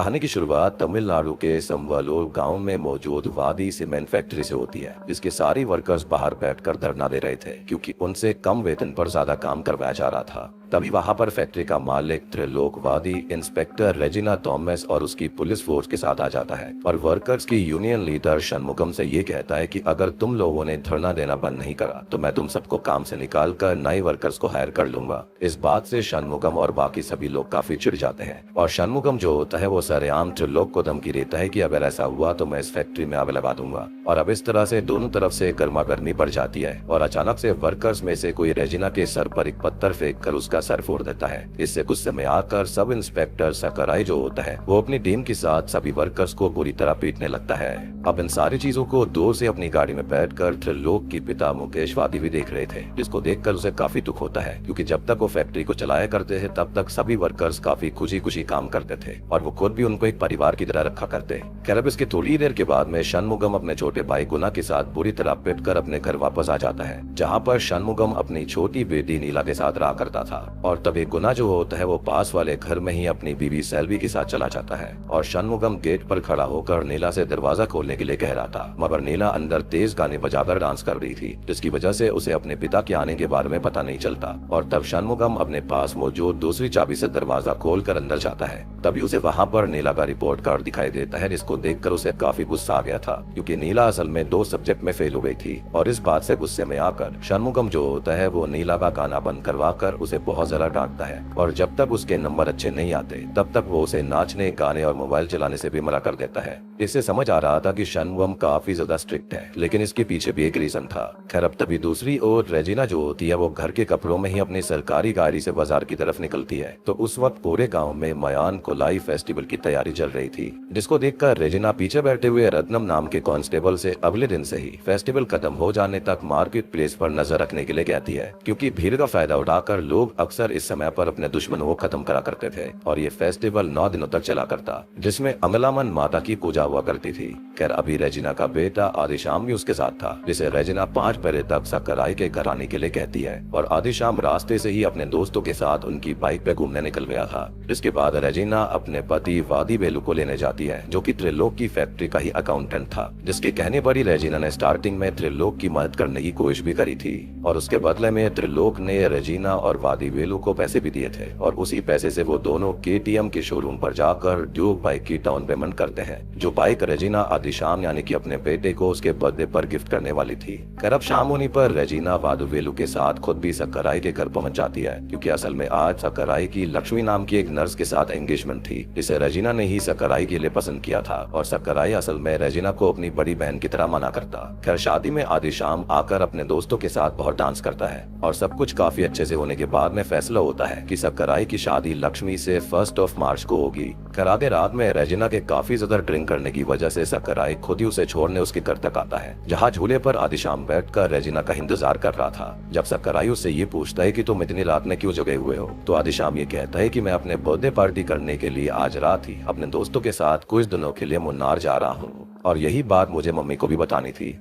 कहानी की शुरुआत तमिलनाडु के संबलूर गांव में मौजूद वादी सीमेंट फैक्ट्री से होती है, जिसके सारी वर्कर्स बाहर बैठकर धरना दे रहे थे क्योंकि उनसे कम वेतन पर ज्यादा काम करवाया जा रहा था। तभी वहां पर फैक्ट्री का मालिक त्रिलोकवादी इंस्पेक्टर रेजिना थॉमस और उसकी पुलिस फोर्स के साथ आ जाता है और वर्कर्स की यूनियन लीडर शनमुगम से ये कहता है कि अगर तुम लोगों ने धरना देना बंद नहीं करा तो मैं तुम सबको काम से निकाल कर नए वर्कर्स को हायर कर लूंगा। इस बात से शनमुगम और बाकी सभी लोग काफी चिढ़ जाते हैं और शनमुगम जो होता है वो सरेआम त्रिलोक को धमकी देता है कि अगर ऐसा हुआ तो मैं इस फैक्ट्री में आग लगा दूंगा। और अब इस तरह से दोनों तरफ से गर्मा गर्मी बढ़ जाती है और अचानक से वर्कर्स में से कोई रेजिना के सर पर एक पत्थर फेंक कर उसका सर फोड़ देता है। इससे गुस्से में आकर सब इंस्पेक्टर सकराई जो होता है वो अपनी टीम के साथ सभी वर्कर्स को बुरी तरह पीटने लगता है। अब इन सारी चीजों को दूर से अपनी गाड़ी में बैठकर त्रिलोक की पिता मुकेश वादी भी देख रहे थे, जिसको देखकर उसे काफी दुख होता है क्योंकि जब तक वो फैक्ट्री को चलाया करते थे तब तक सभी वर्कर्स काफी खुशी खुशी काम करते थे और वो खुद भी उनको एक परिवार की तरह रखा करते। खैर अब इसके थोड़ी देर के बाद में शनमुगम अपने छोटे भाई गुना के साथ बुरी तरह पिटकर अपने घर वापस आ जाता है, जहाँ पर शनमुगम अपनी छोटी बेटी नीला के साथ रहा करता था। और तभी गुना जो होता है वो पास वाले घर में ही अपनी बीवी सेल्वी के साथ चला जाता है और शनमुगम गेट पर खड़ा होकर नीला से दरवाजा खोलने के लिए कह रहा था, मगर नीला अंदर तेज गाने बजाकर डांस कर रही थी, जिसकी वजह से उसे अपने पिता के आने के बारे में पता नहीं चलता। और तब शनमुगम अपने पास मौजूद दूसरी चाबी से दरवाजा खोलकर अंदर जाता है। तभी उसे वहाँ पर नीला का रिपोर्ट कार्ड दिखाई देता है, जिसको देखकर उसे काफी गुस्सा आ गया था क्योंकि नीला असल में 2 सब्जेक्ट में फेल हो गई थी। और इस बात से गुस्से में आकर शनमुगम जो होता है वो नीला का गाना बंद करवा कर उसे बहुत ज्यादा डांटता है और जब तक उसके नंबर अच्छे नहीं आते तब तक वो उसे नाचने, गाने और मोबाइल चलाने से भी मना कर देता है। इससे समझ आ रहा था कि शनमुगम काफी ज्यादा स्ट्रिक्ट है, लेकिन इसके पीछे भी एक रीजन था। खैर अब तभी दूसरी ओर रेजिना जो होती है वो घर के कपड़ों में ही अपनी सरकारी गाड़ी से बाजार की तरफ निकलती है। तो उस वक्त पूरे गाँव में मयान कोलाई फेस्टिवल की तैयारी चल रही थी, जिसको देखकर रेजिना पीछे बैठे हुए रत्नम नाम के कांस्टेबल से अगले दिन से ही फेस्टिवल खत्म हो जाने तक मार्केट प्लेस पर नजर रखने के लिए कहती है, क्योंकि भीड़ का फायदा उठाकर लोग अक्सर इस समय पर अपने दुश्मनों को खत्म करा करते थे। और ये फेस्टिवल 9 दिनों तक चला करता, जिसमें अमलामन माता की पूजा हुआ करती थी। खैर अभी रेजिना का बेटा आदिशाम भी उसके साथ था, जिसे रेजिना 5 बजे तक सकराई के घर आने के लिए कहती है और आदिशाम रास्ते से ही अपने दोस्तों के साथ उनकी बाइक पे घूमने निकल गया था। इसके बाद रेजिना अपने पति वादी बेलू को लेने जाती है, जो कि त्रिलोक की फैक्ट्री का ही अकाउंटेंट था, जिसके कहने पर ही रेजिना ने स्टार्टिंग में त्रिलोक की मदद करने की कोशिश भी करी थी और उसके बदले में त्रिलोक ने रेजिना और वादी बेलू को पैसे भी दिए थे और उसी पैसे से वो दोनों केटीएम के शोरूम पर जाकर ड्यूक बाइक की डाउन पेमेंट करते हैं, जो बाइक रेजिना आदिशाम यानी कि अपने बेटे को उसके बर्थडे पर गिफ्ट करने वाली थी। खैर अब शाम होने पर रेजिना वादुवेलू के साथ खुद भी सकराई के घर पहुंच जाती है, क्योंकि असल में आज सकराई की लक्ष्मी नाम की एक नर्स के साथ एंगेजमेंट थी, जिसे रेजिना ने ही सकराई के लिए पसंद किया था और सकराई असल में रेजिना को अपनी बड़ी बहन की तरह माना करता। खैर शादी में आदिशाम आकर अपने दोस्तों के साथ बहुत डांस करता है और सब कुछ काफी अच्छे से होने के बाद में फैसला होता है कि सकराई की शादी लक्ष्मी से 1 मार्च को होगी। खैर आगे रात में रेजिना के काफी ज्यादा ड्रिंक करने की वजह से सकराई खुद ही उसे छोड़ने उसके घर तक आता है, जहाँ झूले पर आदिशाम बैठकर रेजिना का इंतजार कर रहा था। जब सकराई उससे ये पूछता है कि तुम इतनी रात में क्यों जगे हुए हो, तो आदिशाम ये कहता है कि मैं अपने बर्थडे पार्टी करने के लिए आज रात ही अपने दोस्तों के साथ कुछ दिनों के लिए मुन्नार जा रहा हूँ और यही बात मुझे मम्मी को भी बतानी थी।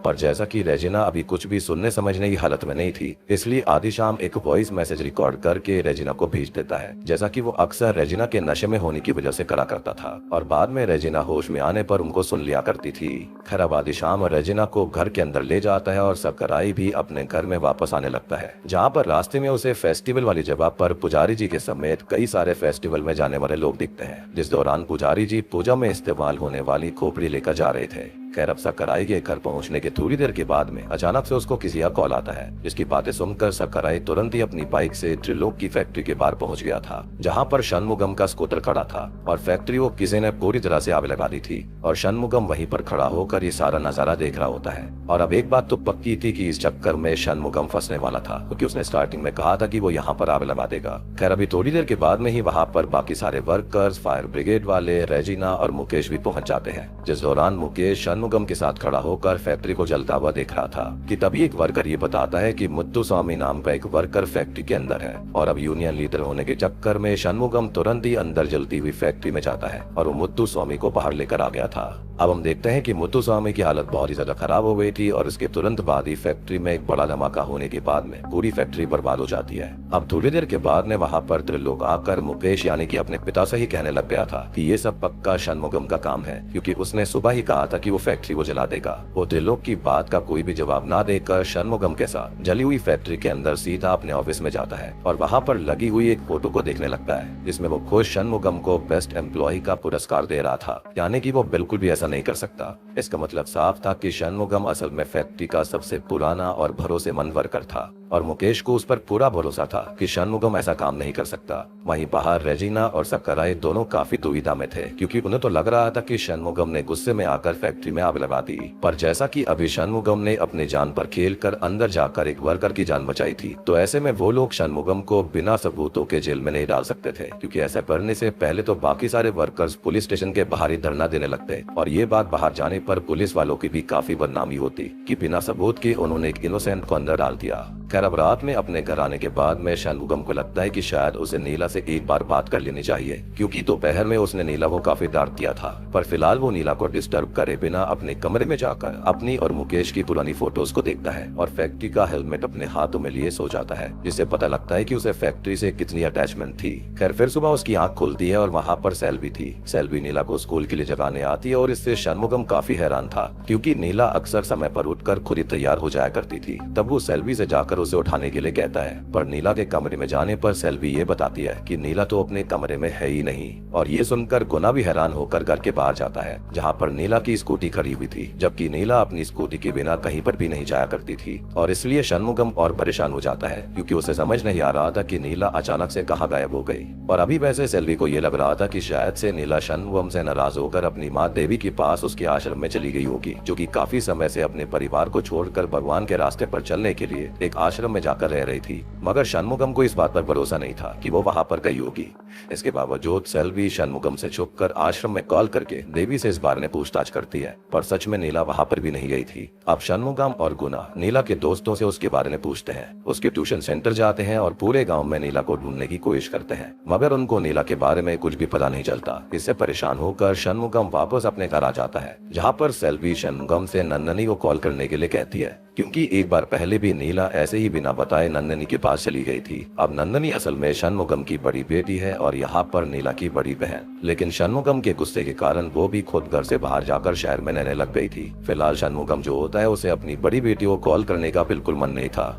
पर जैसा कि रेजिना अभी कुछ भी सुनने समझने की हालत में नहीं थी, इसलिए आदिशाम एक वॉइस मैसेज रिकॉर्ड करके रेजिना को भेज देता है, जैसा कि वो अक्सर रेजिना के नशे में होने की वजह से करा करता था और बाद में रेजिना होश में आने पर उनको सुन लिया करती थी। खैर अब आदिशाम रेजिना को घर के अंदर ले जाता है और सकराई भी अपने घर में वापस आने लगता है, जहाँ पर रास्ते में उसे फेस्टिवल वाली जगह पर पुजारी जी के समेत कई सारे फेस्टिवल में जाने वाले लोग दिखते हैं, जिस दौरान पुजारी जी पूजा में इस्तेमाल होने वाली खोपड़ी लेकर जा रहे थे। खैर अब सकराई के घर पहुंचने के थोड़ी देर के बाद में अचानक से उसको किसी का कॉल आता है, जिसकी बातें सुनकर सकराई तुरंत ही अपनी बाइक से त्रिलोक की फैक्ट्री के बाहर पहुंच गया था, जहां पर शनमुगम का स्कूटर खड़ा था और फैक्ट्री को किसी ने पूरी तरह से आग लगा दी थी और शनमुगम वहीं पर खड़ा होकर ये सारा नजारा देख रहा होता है। और अब एक बात तो पक्की थी कि इस चक्कर में शनमुगम फंसने वाला था, क्योंकि उसने स्टार्टिंग में कहा था कि वो यहाँ पर आग लगा देगा। खैर अभी थोड़ी देर के बाद में ही वहाँ पर बाकी सारे वर्कर्स, फायर ब्रिगेड वाले, रेजिना और मुकेश भी पहुंच जाते हैं, जिस दौरान मुकेश शनमुगम शनमुगम के साथ खड़ा होकर फैक्ट्री को जलता हुआ देख रहा था कि तभी एक वर्कर ये बताता है कि मुत्तुस्वामी नाम का एक वर्कर फैक्ट्री के अंदर है और अब यूनियन लीडर होने के चक्कर में शनमुगम तुरंत ही अंदर जलती हुई फैक्ट्री में जाता है और वो मुत्तुस्वामी को बाहर लेकर आ गया था। अब हम देखते हैं कि मुत्तुस्वामी की हालत बहुत ही ज्यादा खराब हो गई थी और इसके तुरंत बाद ही फैक्ट्री में एक बड़ा धमाका होने के बाद में पूरी फैक्ट्री बर्बाद हो जाती है। अब थोड़ी देर के बाद में वहाँ पर त्रिलोक आकर मुकेश यानी कि अपने पिता से ही कहने लग गया था कि ये सब पक्का शनमुगम का काम है, क्योंकि उसने सुबह ही कहा था कि वो फैक्ट्री को जला देगा। वो त्रिलोक की बात का कोई भी जवाब ना देकर शनमुगम के साथ जली हुई फैक्ट्री के अंदर सीधा अपने ऑफिस में जाता है और वहाँ पर लगी हुई एक फोटो को देखने लगता है जिसमें वो खुद शनमुगम को बेस्ट एम्प्लॉय का पुरस्कार दे रहा था, यानी कि वो बिल्कुल भी ऐसा नहीं कर सकता। इसका मतलब साफ था कि शनमुगम असल में फैक्ट्री का सबसे पुराना और भरोसेमंद वर्कर था और मुकेश को उस पर पूरा भरोसा था कि शनमुगम ऐसा काम नहीं कर सकता। वहीं बाहर रेजिना और सक्कराई दोनों काफी दुविधा में थे, क्योंकि उन्हें तो लग रहा था कि शनमुगम ने गुस्से में आकर फैक्ट्री में आग लगा दी, पर जैसा कि अभी शनमुगम ने अपनी जान पर खेलकर अंदर जाकर एक वर्कर की जान बचाई थी, तो ऐसे में वो लोग शनमुगम को बिना सबूतों के जेल में नहीं डाल सकते थे, क्योंकि ऐसा करने से पहले तो बाकी सारे वर्कर्स पुलिस स्टेशन के बाहर ही धरना देने लगते और ये बात बाहर जाने पर पुलिस वालों की भी काफी बदनामी होती कि बिना सबूत के उन्होंने एक इनोसेंट को अंदर डाल दिया। खैर अब रात में अपने घर आने के बाद में शनमुगम को लगता है कि शायद उसे नीला से एक बार बात कर लेनी चाहिए, क्योंकि दोपहर में उसने नीला को काफी डांट दिया था। पर फिलहाल वो नीला को डिस्टर्ब करे बिना अपने कमरे में जाकर अपनी और मुकेश की पुरानी फोटोज को देखता है और फैक्ट्री का हेलमेट अपने हाथों में लिए सो जाता है, जिससे पता लगता है कि उसे फैक्ट्री से कितनी अटैचमेंट थी। खैर फिर सुबह उसकी आंख खुलती है और वहाँ पर सेल्वी थी। सेल्वी नीला को स्कूल के लिए जगाने आती है और इससे शनमुगम काफी हैरान था, क्योंकि नीला अक्सर समय पर उठकर खुद ही तैयार हो जाया करती थी। तब वो सेल्वी से जाकर उसे उठाने के लिए कहता है, पर नीला के कमरे में जाने पर सेल्वी ये बताती है कि नीला तो अपने कमरे में है ही नहीं। और ये सुनकर गुना भी हैरान होकर घर के बाहर जाता है, जहाँ पर नीला की स्कूटी खड़ी हुई थी, जबकि नीला अपनी स्कूटी के बिना कहीं पर भी नहीं जाया करती थी। और इसलिए शनमुगम और परेशान हो जाता है, क्योंकि उसे समझ नहीं आ रहा था कि नीला अचानक से कहाँ गायब हो गई। और अभी वैसे सेल्वी को ये लग रहा था कि शायद से नीला शनमुगम से नाराज होकर अपनी माँ देवी के पास उसके आश्रम में चली गई होगी, जो कि काफी समय से अपने परिवार को छोड़कर भगवान के रास्ते पर चलने के लिए एक आश्रम में जाकर रह रही थी। मगर शनमुगम को इस बात पर भरोसा नहीं था कि वो वहाँ पर गई होगी। इसके बावजूद सेल्वी शनमुगम से छुपकर आश्रम में कॉल करके देवी से इस बारे में पूछताछ करती है, पर सच में नीला वहाँ पर भी नहीं गई थी। अब शनमुगम और गुना नीला के दोस्तों से उसके बारे में पूछते हैं, उसके ट्यूशन सेंटर जाते हैं और पूरे गाँव में नीला को ढूंढने की कोशिश करते हैं, मगर उनको नीला के बारे में कुछ भी पता नहीं चलता। इससे परेशान होकर शनमुगम वापस अपने घर आ जाता है, जहाँ पर सेल्वी शनमुगम से नंदनी को कॉल करने के लिए कहती है, क्योंकि एक बार पहले भी नीला ऐसे ही बिना बताए नंदनी के पास चली गई थी। अब नंदनी असल में शनमुगम की बड़ी बेटी है और यहाँ पर नीला की बड़ी बहन, लेकिन शनमुगम के गुस्से के कारण वो भी खुद घर से बाहर जाकर शहर में रहने लग गई थी। फिलहाल शनमुगम जो होता है उसे अपनी बड़ी बेटी को कॉल करने का बिल्कुल मन नहीं था,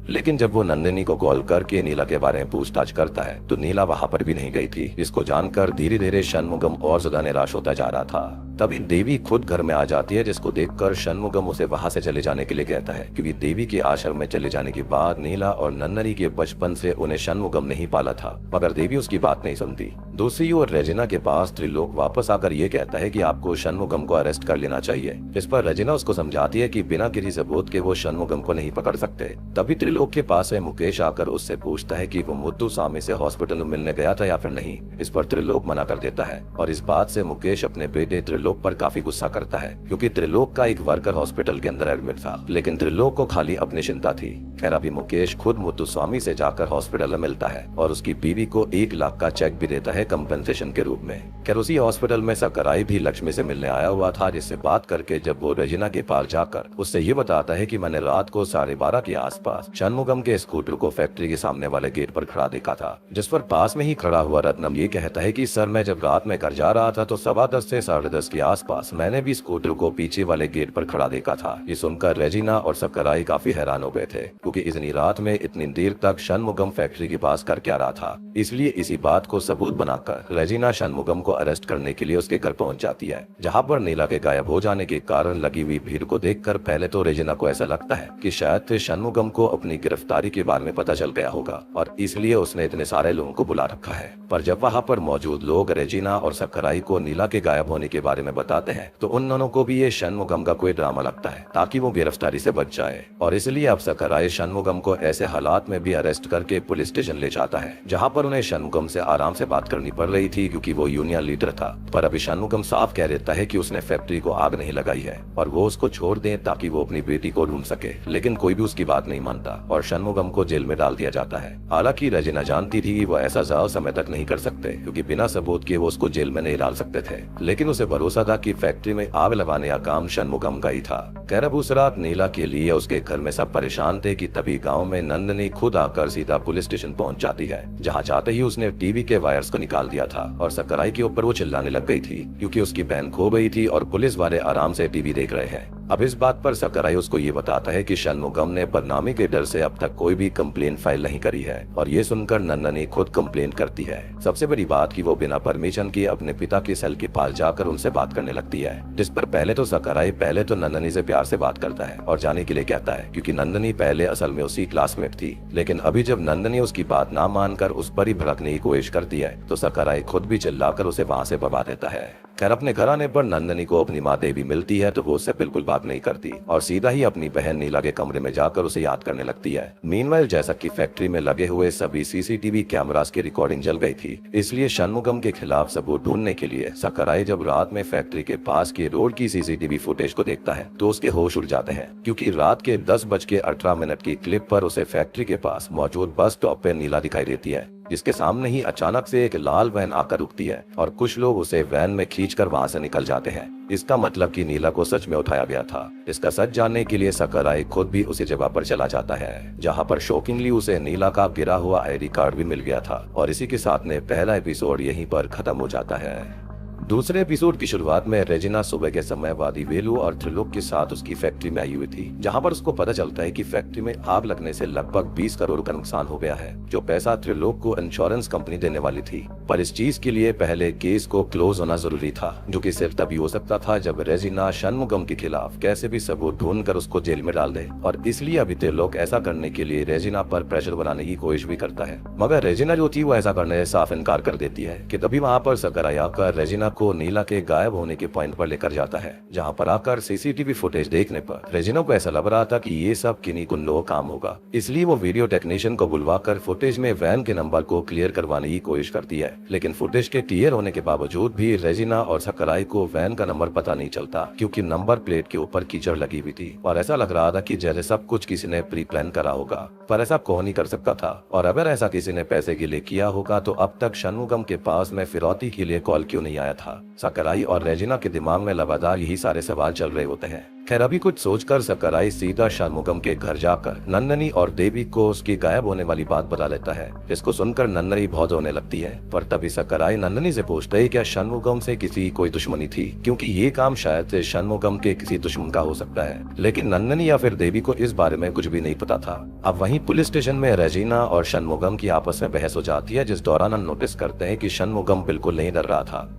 लेकिन जब वो नंदिनी को कॉल करके नीला के बारे में पूछताछ करता है तो नीला वहाँ पर भी नहीं गई थी, जिसको जानकर धीरे धीरे शनमुगम और ज्यादा निराश होता जा रहा था। तभी देवी खुद घर में आ जाती है, जिसको देखकर शनमुगम उसे वहाँ से चले जाने के लिए कहता है, क्योंकि देवी के आश्रम में चले जाने के बाद नीला और नंदनी के बचपन से उन्हें शनमुगम नहीं पाला था, मगर देवी उसकी बात नहीं सुनती। दूसरी ओर रेजिना के पास त्रिलोक वापस आकर ये कहता है कि आपको शनमुगम को अरेस्ट कर लेना चाहिए। इस पर रेजिना उसको समझाती है कि बिना किसी सबूत के वो शनमुगम को नहीं पकड़ सकते। तभी त्रिलोक के पास है मुकेश आकर उससे पूछता है कि वो मुत्तुस्वामी से हॉस्पिटल में मिलने गया था या फिर नहीं। इस पर त्रिलोक मना कर देता है और इस बात से मुकेश अपने बेटे त्रिलोक पर काफी गुस्सा करता है, क्योंकि त्रिलोक का एक वर्कर हॉस्पिटल के अंदर एडमिट था, लेकिन त्रिलोक को खाली अपनी चिंता थी। खैर अभी मुकेश खुद मुत्तुस्वामी से जाकर हॉस्पिटल में मिलता है और उसकी बीवी को 1 लाख का चेक भी देता है कंपेंसेशन के रूप में। खैर उसी हॉस्पिटल में सक्कराई भी लक्ष्मी से मिलने आया हुआ था, जिससे बात करके जब वो रेजिना के पास जाकर उससे ये बताता है कि मैंने रात को 12:30 के आसपास शनमुगम के स्कूटर को फैक्ट्री के सामने वाले गेट पर खड़ा देखा था, जिस पर पास में ही खड़ा हुआ रत्नम ये कहता है कि सर मैं जब रात में घर जा रहा था तो 10:15 से 10:30 के आसपास मैंने भी स्कूटर को पीछे वाले गेट पर खड़ा देखा था। ये सुनकर रेजिना और सक्कराई काफी हैरान हो गए थे, क्योंकि इतनी रात में इतनी देर तक शनमुगम फैक्ट्री के पास कर क्या रहा था। इसलिए इसी बात को सबूत बनाकर रेजिना शनमुगम को अरेस्ट करने के लिए उसके घर पहुंच जाती है, जहां पर नीला के गायब हो जाने के कारण लगी हुई भीड़ को देखकर पहले तो रेजिना को ऐसा लगता है कि शायद से शनमुगम को अपनी गिरफ्तारी के बारे में पता चल गया होगा और इसलिए उसने इतने सारे लोगों को बुला रखा है। पर जब वहां पर मौजूद लोग रेजिना और सक्कराई को नीला के गायब होने के बारे में बताते हैं तो उन दोनों को भी ये शनमुगम का कोई ड्रामा लगता है, ताकि वो गिरफ्तारी से बच जाए। और इसलिए अब सक्कराई शनमुगम को ऐसे हालात में भी अरेस्ट करके पुलिस स्टेशन ले जाता है, जहाँ पर उन्हें शनमुगम से आराम से बात करनी पड़ रही थी, क्योंकि वो यूनियन लीडर था। पर अभी शनमुगम साफ कह देता है कि उसने फैक्ट्री को आग नहीं लगाई है और वो उसको छोड़ दे ताकि वो अपनी बेटी को ढूंढ सके, लेकिन कोई भी उसकी बात नहीं मानता और शनमुगम को जेल में डाल दिया जाता है। हालांकि रेजिना जानती थी कि वो ऐसा ज्यादा समय तक नहीं कर सकते क्योंकि बिना सबूत के वो उसको जेल में नहीं डाल सकते थे, लेकिन उसे भरोसा था कि फैक्ट्री में आग लगाने का काम शनमुगम का ही था। खैर अब उस रात नीला के लिए उसके घर में सब परेशान थे कि तभी गाँव में नंदनी खुद आकर सीधा पुलिस स्टेशन पहुँच जाती है, जहाँ जाते ही उसने टीवी के वायर्स को निकाल दिया था और सकराई के ऊपर वो चिल्लाने लग गई थी क्योंकि उसकी बहन खो गई थी और पुलिस वाले आराम से टीवी देख रहे हैं। अब इस बात पर सकराई उसको ये बताता है कि शनमुगम ने बदनामी के डर से अब तक कोई भी कंप्लेंट फाइल नहीं करी है और ये सुनकर नंदनी खुद कंप्लेंट करती है। सबसे बड़ी बात कि वो बिना परमिशन के अपने पिता के सेल के पास जाकर उनसे बात करने लगती है, जिस पर पहले तो सकराई पहले तो नंदनी से प्यार से बात करता है और जाने के लिए कहता है क्योंकि नंदनी पहले असल में उसकी क्लासमेट थी, लेकिन अभी जब नंदनी उसकी बात ना मानकर उस पर ही भड़कने की कोशिश करती है तो सकराई खुद भी चिल्लाकर उसे वहाँ से भगा देता है। खैर अपने घर आने पर नंदनी को अपनी माँ देवी मिलती है तो वो उससे बिल्कुल बात नहीं करती और सीधा ही अपनी बहन नीला के कमरे में जाकर उसे याद करने लगती है। मीनवाइल जैसा कि फैक्ट्री में लगे हुए सभी सीसीटीवी कैमरास की रिकॉर्डिंग जल गई थी, इसलिए शनमुगम के खिलाफ सबूत ढूंढने के लिए सकराई जब रात में फैक्ट्री के पास के रोड की सीसीटीवी फुटेज को देखता है तो उसके होश उड़ जाते हैं क्योंकि रात के 10:18 की क्लिप पर उसे फैक्ट्री के पास मौजूद बस स्टॉप पे नीला दिखाई देती है, जिसके सामने ही अचानक से एक लाल वैन आकर रुकती है और कुछ लोग उसे वैन में खींचकर वहां से निकल जाते हैं। इसका मतलब कि नीला को सच में उठाया गया था। इसका सच जानने के लिए सकराई खुद भी उसी जगह पर चला जाता है जहां पर शॉकिंगली उसे नीला का गिरा हुआ आईडी कार्ड भी मिल गया था और इसी के साथ में पहला एपिसोड यहीं पर खत्म हो जाता है। दूसरे एपिसोड की शुरुआत में रेजिना सुबह के समय वादी वेलू और त्रिलोक के साथ उसकी फैक्ट्री में आई हुई थी, जहां पर उसको पता चलता है कि फैक्ट्री में आग लगने से लगभग 20 करोड़ का नुकसान हो गया है, जो पैसा त्रिलोक को इंश्योरेंस कंपनी देने वाली थी। पर इस चीज के लिए पहले केस को क्लोज होना जरूरी था, जो कि सिर्फ तभी हो सकता था जब रेजिना शनमुगम के खिलाफ कैसे भी सबूत ढूंढ कर उसको जेल में डाल दे। और इसलिए अभी त्रिलोक ऐसा करने के लिए रेजिना पर प्रेशर बनाने की कोशिश भी करता है, मगर रेजिना जो थी वो ऐसा करने से साफ इनकार कर देती है कि तभी वहाँ पर सकराई आकर रेजिना को नीला के गायब होने के पॉइंट पर लेकर जाता है, जहां पर आकर सीसीटीवी फुटेज देखने पर रेजिना को ऐसा लग रहा था कि ये सब किन्हीं गुंडों का काम होगा, इसलिए वो वीडियो टेक्नीशियन को बुलवाकर फुटेज में वैन के नंबर को क्लियर करवाने की कोशिश करती है, लेकिन फुटेज के क्लियर होने के बावजूद भी रेजिना और सकराई को वैन का नंबर पता नहीं चलता क्योंकि नंबर प्लेट के ऊपर कीचड़ लगी हुई थी और ऐसा लग रहा था कि जैसे सब कुछ किसी ने प्री प्लान करा होगा, पर ऐसा कौन ही कर सकता था। और अगर ऐसा किसी ने पैसे के लिए किया होगा तो अब तक शनमुगम के पास में फिरौती के लिए कॉल क्यों नहीं आया था। सकराई और रेजिना के दिमाग में लगातार यही सारे सवाल चल रहे होते हैं। खैर अभी कुछ सोचकर सकराई सीधा शनमुगम के घर जाकर नंदनी और देवी को उसकी गायब होने वाली बात बता लेता है, जिसको सुनकर नंदनी बहुत रोने लगती है। पर तभी सकराई नंदनी से पूछता है क्या शनमुगम से किसी कोई दुश्मनी थी, क्योंकि ये काम शायद से शनमुगम के किसी दुश्मन का हो सकता है, लेकिन नंदनी या फिर देवी को इस बारे में कुछ भी नहीं पता था। अब वहीं पुलिस स्टेशन में रेजिना और शनमुगम की आपस में बहस हो जाती है, जिस दौरान हम नोटिस करते हैं कि शनमुगम बिल्कुल नहीं डर रहा था।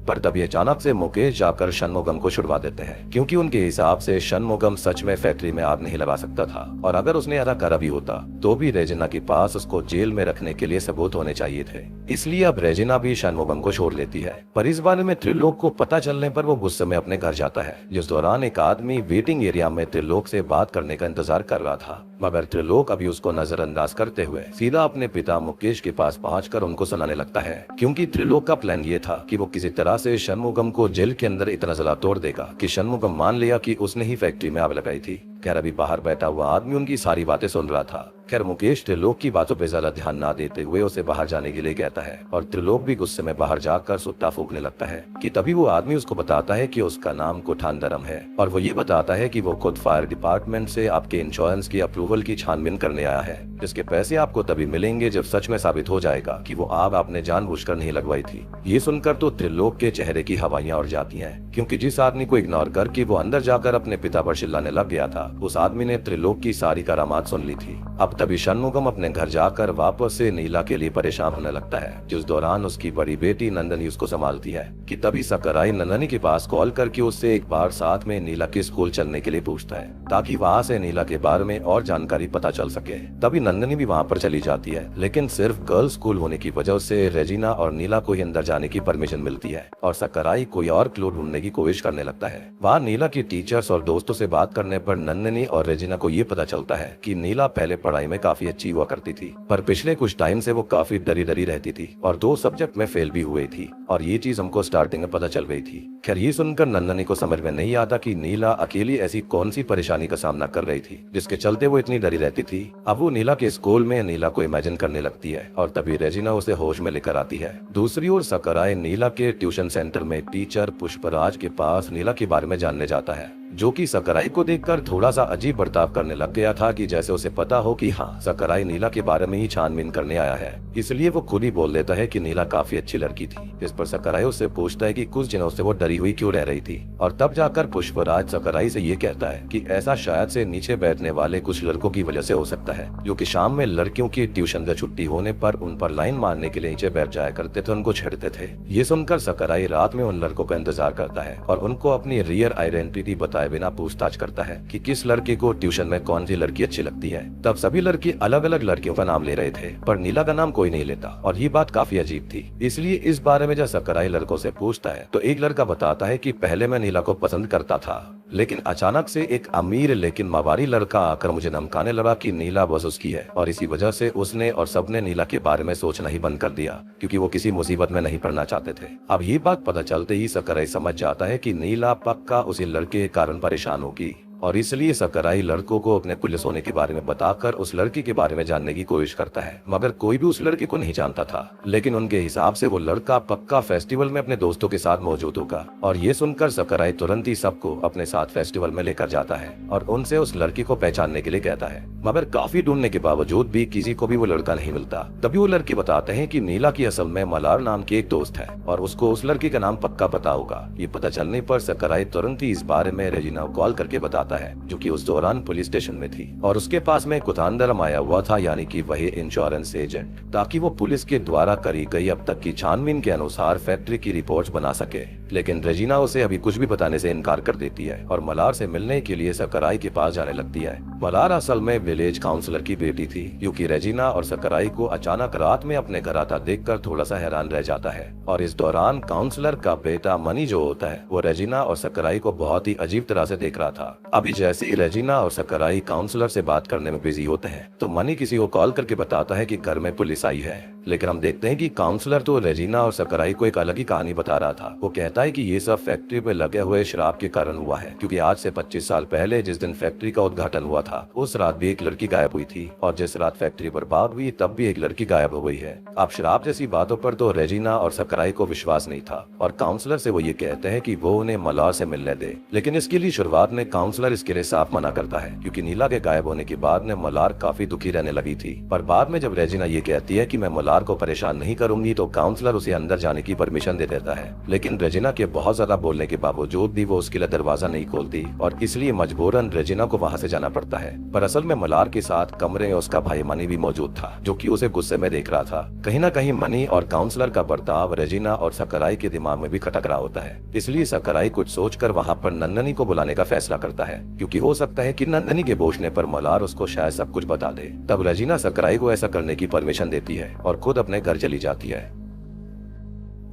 पर तभी अचानक से मुकेश जाकर शनमुगम को छुड़वा देते हैं, क्योंकि उनके हिसाब से शनमुगम सच में फैक्ट्री में आग नहीं लगा सकता था और अगर उसने ऐसा करा भी होता तो भी रेजिना के पास उसको जेल में रखने के लिए सबूत होने चाहिए थे। इसलिए अब रेजिना भी शनमुगम को छोड़ लेती है। पर इस बारे में त्रिलोक को पता चलने पर वो गुस्से में अपने घर जाता है, जिस दौरान एक आदमी वेटिंग एरिया में त्रिलोक से बात करने का इंतजार कर रहा था, मगर त्रिलोक अभी उसको नजरअंदाज करते हुए सीधा अपने पिता मुकेश के पास पहुंचकर उनको सुनाने लगता है, क्योंकि त्रिलोक का प्लान ये था कि वो किसी तरह से शनमुगम को जेल के अंदर इतना ज्यादा तोड़ देगा कि शनमुगम मान लिया कि उसने ही फैक्ट्री में आग लगाई थी। खैर अभी बाहर बैठा हुआ आदमी उनकी सारी बातें सुन रहा था। खैर मुकेश त्रिलोक की बातों पे ज्यादा ध्यान ना देते हुए उसे बाहर जाने के लिए कहता है और त्रिलोक भी गुस्से में बाहर जाकर सुट्टा फूकने लगता है कि तभी वो आदमी उसको बताता है कि उसका नाम कुठानदरम है और वो ये बताता है कि वो खुद फायर डिपार्टमेंट से आपके इंश्योरेंस की अप्रूवल की छानबीन करने आया है, जिसके पैसे आपको तभी मिलेंगे जब सच में साबित हो जाएगा कि वो आग आपने जानबूझकर नहीं लगवाई थी। ये सुनकर तो त्रिलोक के चेहरे की हवाइयां उड़ जाती हैं, क्योंकि जिस आदमी को इग्नोर करके वो अंदर जाकर अपने पिता पर चिल्लाने लग गया था, उस आदमी ने त्रिलोक की सारी करामात सुन ली थी। अब तभी शनमुगम अपने घर जाकर वापस से नीला के लिए परेशान होने लगता है, जिस दौरान उसकी बड़ी बेटी नंदनी उसको संभालती है कि तभी सकराई नंदनी के पास कॉल करके उससे एक बार साथ में नीला के स्कूल चलने के लिए पूछता है, ताकि वहाँ से नीला के बारे में और जानकारी पता चल सके। तभी नंदनी भी वहाँ पर चली जाती है, लेकिन सिर्फ गर्ल्स स्कूल होने की वजह से रेजिना और नीला को ही अंदर जाने की परमिशन मिलती है और सकराई कोई और क्लू ढूंढने की कोशिश करने लगता है। वहाँ नीला की टीचर्स और दोस्तों से बात करने पर नंदनी नंदनी और रेजिना को ये पता चलता है कि नीला पहले पढ़ाई में काफी अच्छी हुआ करती थी, पर पिछले कुछ टाइम से वो काफी डरी डरी रहती थी और 2 सब्जेक्ट में फेल भी हुई थी, और ये चीज हमको स्टार्टिंग में पता चल गई थी। खैर ये सुनकर नंदनी को समझ में नहीं आता कि नीला अकेली ऐसी कौन सी परेशानी का सामना कर रही थी जिसके चलते वो इतनी डरी रहती थी। अब वो नीला के स्कूल में नीला को इमेजिन करने लगती है और तभी रेजिना उसे होश में लेकर आती है। दूसरी ओर सकराई नीला के ट्यूशन सेंटर में टीचर पुष्पराज के पास नीला के बारे में जानने जाता है, जो कि सकराई को देखकर थोड़ा सा अजीब बर्ताव करने लग गया था कि जैसे उसे पता हो कि हाँ, सकराई नीला के बारे में ही छानबीन करने आया है। इसलिए वो खुद ही बोल देता है कि नीला काफी अच्छी लड़की थी। इस पर सकराई उससे पूछता है कि कुछ दिनों से वो डरी हुई क्यों रह रही थी, और तब जाकर पुष्पराज सकराई से ये कहता है कि ऐसा शायद से नीचे बैठने वाले कुछ लड़कों की वजह से हो सकता है, जो कि शाम में लड़कियों की ट्यूशन से छुट्टी होने पर उन पर लाइन मारने के लिए नीचे बैठ जाया करते थे, उनको छेड़ते थे। ये सुनकर सकराई रात में उन लड़कों का इंतजार करता है और उनको अपनी रियल आइडेंटिटी बताए बिना पूछताछ करता है कि किस लड़के को ट्यूशन में कौन सी लड़की अच्छी लगती है। तब सभी लड़के अलग अलग लड़कियों का नाम ले रहे थे, पर नीला का नाम कोई नहीं लेता, और ये बात काफी अजीब थी। इसलिए इस बारे में जब सकराई लड़कों से पूछता है तो एक लड़का बताता है कि पहले मैं नीला को पसंद करता था, लेकिन अचानक से एक अमीर लेकिन मवारी लड़का आकर मुझे धमकाने लगा कि नीला बस उसकी है, और इसी वजह से उसने और सबने नीला के बारे में सोचना ही बंद कर दिया, क्योंकि वो किसी मुसीबत में नहीं पड़ना चाहते थे। अब ये बात पता चलते ही सकराई समझ जाता है कि नीला पक्का उसी लड़के के कारण परेशान होगी, और इसलिए सकराई लड़कों को अपने पुलिस होने के बारे में बताकर उस लड़की के बारे में जानने की कोशिश करता है, मगर कोई भी उस लड़के को नहीं जानता था। लेकिन उनके हिसाब से वो लड़का पक्का फेस्टिवल में अपने दोस्तों के साथ मौजूद होगा, और ये सुनकर सकराई तुरंत ही सबको अपने साथ फेस्टिवल में लेकर जाता है और उनसे उस लड़की को पहचानने के लिए कहता है, मगर काफी ढूंढने के बावजूद भी किसी को भी वो लड़का नहीं मिलता। तभी वो लड़के बताते हैं कि नीला की असल में मलार नाम की एक दोस्त है और उसको उस लड़की का नाम पक्का पता होगा। ये पता चलने पर सकराई तुरंत ही इस बारे में रेजिना को कॉल करके बताता है, जो कि उस दौरान पुलिस स्टेशन में थी, और उसके पास में कुतांदरम आया हुआ था, यानी कि वही इंश्योरेंस एजेंट, ताकि वो पुलिस के द्वारा करी गई अब तक की छानबीन के अनुसार फैक्ट्री की रिपोर्ट्स बना सके। लेकिन रेजिना उसे अभी कुछ भी बताने से इनकार कर देती है और मलार से मिलने के लिए सकराई के पास जाने लगती है। मलार असल में विलेज काउंसलर की बेटी थी, क्योंकि रेजिना और सकराई को अचानक रात में अपने घर आता देखकर थोड़ा सा हैरान रह जाता है, और इस दौरान काउंसलर का बेटा मनी जो होता है वो रेजिना और सकराई को बहुत ही अजीब तरह से देख रहा था। अभी जैसे ही रेजिना और सकराई काउंसलर से बात करने में बिजी होते हैं तो मनी किसी को कॉल करके बताता है कि घर में पुलिस आई है। लेकिन हम देखते हैं कि काउंसलर तो रेजिना और सकराई को एक अलग ही कहानी बता रहा था। वो कहता है कि ये सब फैक्ट्री में लगे हुए शराब के कारण हुआ है, क्योंकि आज से 25 साल पहले जिस दिन फैक्ट्री का उद्घाटन हुआ था उस रात भी एक लड़की गायब हुई थी, और जिस रात फैक्ट्री बर्बाद हुई तब भी एक लड़की गायब हो गई है। अब शराब जैसी बातों पर तो रेजिना और सकराई को विश्वास नहीं था, और काउंसलर से वो ये कहते हैं कि वो उन्हें मलार से मिलने दे। लेकिन इसके लिए शुरुआत में काउंसलर इसके लिए साफ मना करता है, क्योंकि नीला के गायब होने के बाद में मलार काफी दुखी रहने लगी थी। पर बाद में जब रेजिना ये कहती है कि मैं मलार को परेशान नहीं करूंगी तो काउंसलर उसे अंदर जाने की परमिशन दे देता है। लेकिन रेजिना के बहुत ज्यादा बोलने के बावजूद भी वो उसके लिए दरवाजा नहीं खोलती, और इसलिए मजबूरन रेजिना को वहाँ से जाना पड़ता है। पर असल में मलार के साथ कमरे में उसका भाई मनी भी मौजूद था, जो कि उसे गुस्से में देख रहा था। कहीं न कहीं मनी और काउंसलर का बर्ताव रेजिना और सकराई के दिमाग में भी खटक रहा होता है। इसलिए सकराई कुछ सोचकर वहाँ पर नंदनी को बुलाने का फैसला करता है, क्योंकि हो सकता है कि नंदनी के पूछने पर मलार उसको शायद सब कुछ बता दे। तब रेजिना सकराई को ऐसा करने की परमिशन देती है और खुद अपने घर चली जाती है।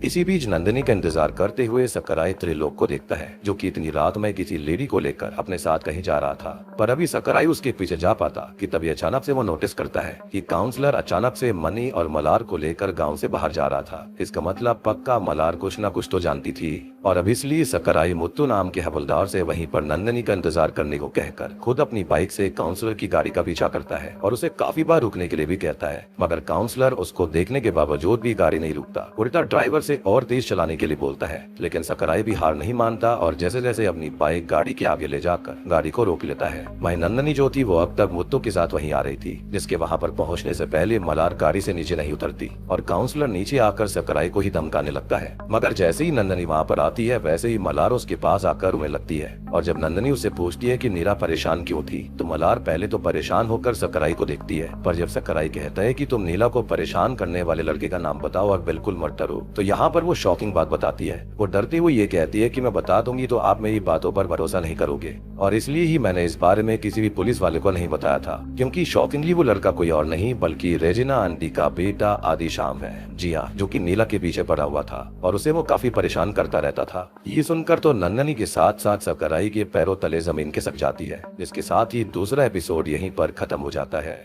इसी बीच नंदिनी का इंतजार करते हुए सकराई त्रिलोक को देखता है, जो कि इतनी रात में किसी लेडी को लेकर अपने साथ कहीं जा रहा था। पर अभी सकराई उसके पीछे जा पाता कि तभी अचानक से वो नोटिस करता है कि काउंसलर अचानक से मनी और मलार को लेकर गांव से बाहर जा रहा था। इसका मतलब पक्का मलार कुछ न कुछ तो जानती थी, और अब इसलिए सकराई मुत्तू नाम के हवलदार से वहीं पर नंदिनी का इंतजार करने को कहकर खुद अपनी बाइक से काउंसलर की गाड़ी का पीछा करता है और उसे काफी बार रुकने के लिए भी कहता है, मगर काउंसलर उसको देखने के बावजूद भी गाड़ी नहीं रुकता, उल्टा ड्राइवर से और तेज चलाने के लिए बोलता है। लेकिन सकराई भी हार नहीं मानता और जैसे जैसे अपनी बाइक गाड़ी के आगे ले जाकर गाड़ी को रोक लेता है। वहीं नंदिनी जो थी वो अब तक मुत्तू के साथ वहीं आ रही थी, जिसके वहां पर पहुंचने से पहले मलार गाड़ी से नीचे नहीं उतरती और काउंसलर नीचे आकर सकराई को ही धमकाने लगता है। मगर जैसे ही नंदिनी वहां पर आती है वैसे ही मलार उसके पास आकर रोने लगती है, और जब नंदिनी उससे पूछती है कि नीरा परेशान क्यों थी तो मलार पहले तो परेशान होकर सकराई को देखती है, पर जब सकराई कहता है कि तुम नीला को परेशान करने वाले लड़के का नाम बताओ और बिल्कुल मत डरो, तो यहाँ जहाँ पर वो शॉकिंग बात बताती है। वो डरती हुई ये कहती है कि मैं बता दूंगी तो आप मेरी बातों पर भरोसा नहीं करोगे, और इसलिए ही मैंने इस बारे में किसी भी पुलिस वाले को नहीं बताया था, क्योंकि शॉकिंगली वो लड़का कोई और नहीं बल्कि रेजिना आंटी का बेटा आदिशाम है। जी हाँ, जो कि नीला के पीछे पड़ा हुआ था और उसे वो काफी परेशान करता रहता था। ये सुनकर तो नन्ननी के साथ साथ सकराई के पैरों तले जमीन खिसक जाती है, जिसके साथ ही दूसरा एपिसोड यहीं पर खत्म हो जाता है।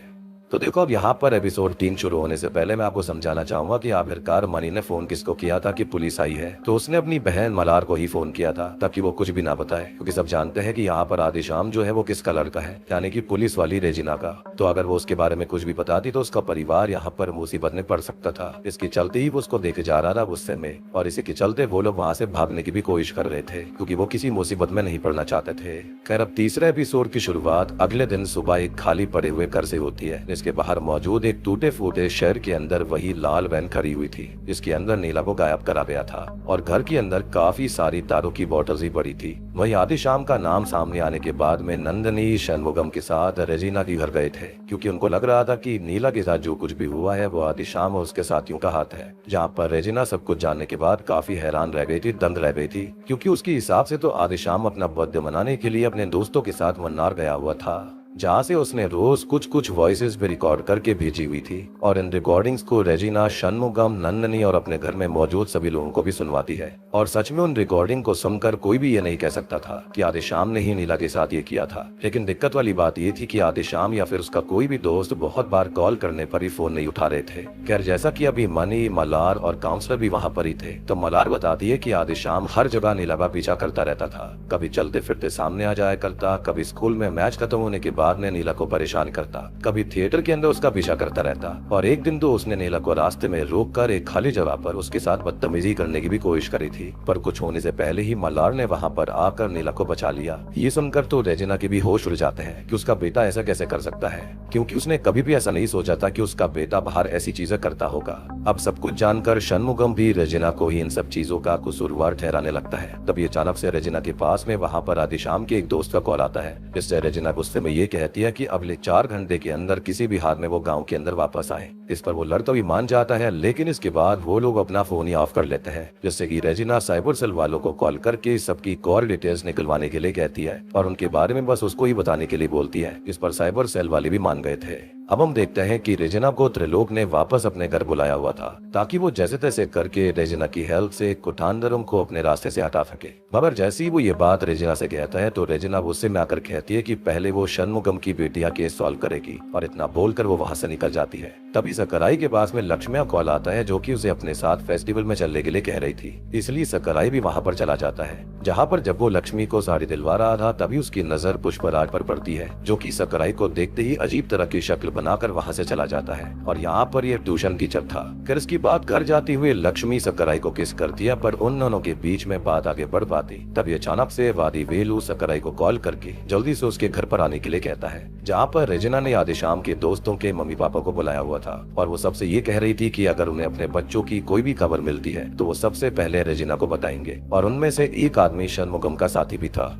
तो देखो, अब यहाँ पर एपिसोड 3 शुरू होने से पहले मैं आपको समझाना चाहूंगा कि आखिरकार मनी ने फोन किसको किया था कि पुलिस आई है। तो उसने अपनी बहन मलार को ही फोन किया था ताकि वो कुछ भी ना बताए, क्योंकि सब जानते हैं कि यहाँ पर आदिशाम जो है वो किसका लड़का है, यानी कि पुलिस वाली रेजिना का। तो अगर वो उसके बारे में कुछ भी बताती तो उसका परिवार यहाँ पर मुसीबत में पड़ सकता था। इसके चलते ही वो उसको देखे जा रहा था गुस्से में, और इसी के चलते वो लोग वहाँ से भागने की भी कोशिश कर रहे थे, क्योंकि वो किसी मुसीबत में नहीं पड़ना चाहते थे। खैर, अब तीसरे एपिसोड की शुरुआत अगले दिन सुबह एक खाली पड़े हुए घर से होती है, जिसके बाहर मौजूद एक टूटे फूटे शहर के अंदर वही लाल वैन खड़ी हुई थी, जिसके अंदर नीला को गायब करा गया था, और घर के अंदर काफी सारी दारू की बोतल्स ही पड़ी थी। वही आदिशाम का नाम सामने आने के बाद में नंदनी षणमुगम के साथ रेजिना के घर गए थे, क्योंकि उनको लग रहा था कि नीला के साथ जो कुछ भी हुआ है वो आदिशाम और उसके साथियों का हाथ है। जहाँ पर रेजिना सब कुछ जानने के बाद काफी हैरान रह गई थी, दंग रह गई थी, क्योंकि उसके हिसाब से तो आदिशाम अपना बर्थडे मनाने के लिए अपने दोस्तों के साथ मन्नार गया हुआ था, जहाँ से उसने रोज कुछ कुछ वॉइसेस भी रिकॉर्ड करके भेजी हुई थी, और इन रिकॉर्डिंग्स को रेजिना, षणमुगम, नंदनी और अपने घर में मौजूद सभी लोगों को भी सुनवाती है। और सच में उन रिकॉर्डिंग को सुनकर कोई भी ये नहीं कह सकता था कि आदिशाम ने ही नीला के साथ ये किया था। लेकिन दिक्कत वाली बात ये थी कि आदिशाम या फिर उसका कोई भी दोस्त बहुत बार कॉल करने पर ही फोन नहीं उठा रहे थे। खैर, जैसा कि अभी मनी, मलार और काउंसलर भी वहाँ पर ही थे, तो मलार बताती है कि आदिशाम हर जगह नीला का पीछा करता रहता था। कभी चलते फिरते सामने आ जाया करता, कभी स्कूल में मैच खत्म होने के बाद ने नीला को परेशान करता, कभी थिएटर के अंदर उसका पीछा करता रहता, और एक दिन तो उसने नीला को रास्ते में रोककर एक खाली जगह पर उसके साथ बदतमीजी करने की भी कोशिश करी थी। पर कुछ होने से पहले ही मलार ने वहां पर आकर नीला को बचा लिया। ये सुनकर तो रेजिना के भी होश उड़ जाते हैं कि उसका बेटा ऐसा कैसे कर सकता है, क्योंकि उसने कभी भी ऐसा नहीं सोचा था कि उसका बेटा बाहर ऐसी चीजें करता होगा। अब सब कुछ जानकर षणमुगम भी रेजिना को ही इन सब चीजों का कसूरवार ठहराने लगता है। तभी अचानक से रेजिना के पास में वहां पर आदिशाम के एक दोस्त का कॉल आता है, जिससे रेजिना गुस्से में ये कहती है कि अगले 4 घंटे के अंदर किसी भी हाल में वो गांव के अंदर वापस आए। इस पर वो लड़का भी मान जाता है, लेकिन इसके बाद वो लोग अपना फोन ही ऑफ कर लेते हैं, जिससे कि रेजिना साइबर सेल वालों को कॉल करके सबकी कॉल डिटेल्स निकलवाने के लिए कहती है, और उनके बारे में बस उसको ही बताने के लिए बोलती है। इस पर साइबर सेल वाले भी मान गए थे। अब हम देखते हैं कि रेजिना को त्रिलोक ने वापस अपने घर बुलाया हुआ था, ताकि वो जैसे तैसे करके रेजिना की हेल्प से कुठांदरम को अपने रास्ते से हटा सके। मगर जैसे ही वो ये बात रेजिना से कहता है तो रेजिना गुस्से में आकर कहती है कि पहले वो षणमुगम की बेटिया केस सॉल्व करेगी, और इतना बोलकर वो वहां से निकल जाती है। तभी सकराई के पास में लक्ष्मिया कॉल आता है, जो कि उसे अपने साथ फेस्टिवल में चलने के लिए कह रही थी। इसलिए सकराई भी वहां पर चला जाता है, जहाँ पर जब वो लक्ष्मी को साड़ी दिलवा रहा था तभी उसकी नजर पुष्पराज पर पड़ती है, जो कि सकराई को देखते ही अजीब तरह की शक्ल बनाकर वहां से चला जाता है। और यहाँ पर ये ट्यूशन टीचर था। फिर इसकी बात कर जाती हुई लक्ष्मी सकराई को किस करती है, पर उन दोनों के बीच में बात आगे बढ़ पाती। तभी अचानक से वादी वेलू सकराई को कॉल करके जल्दी से उसके घर पर आने के लिए कहता है, जहाँ पर रेजिना ने आदिशाम के दोस्तों के मम्मी पापा को बुलाया हुआ था, और वो सबसे ये कह रही थी कि अगर उन्हें अपने बच्चों की कोई भी खबर मिलती है तो वो सबसे पहले रेजिना को बताएंगे। और उनमें से एक आदमी षणमुगम का साथी भी था,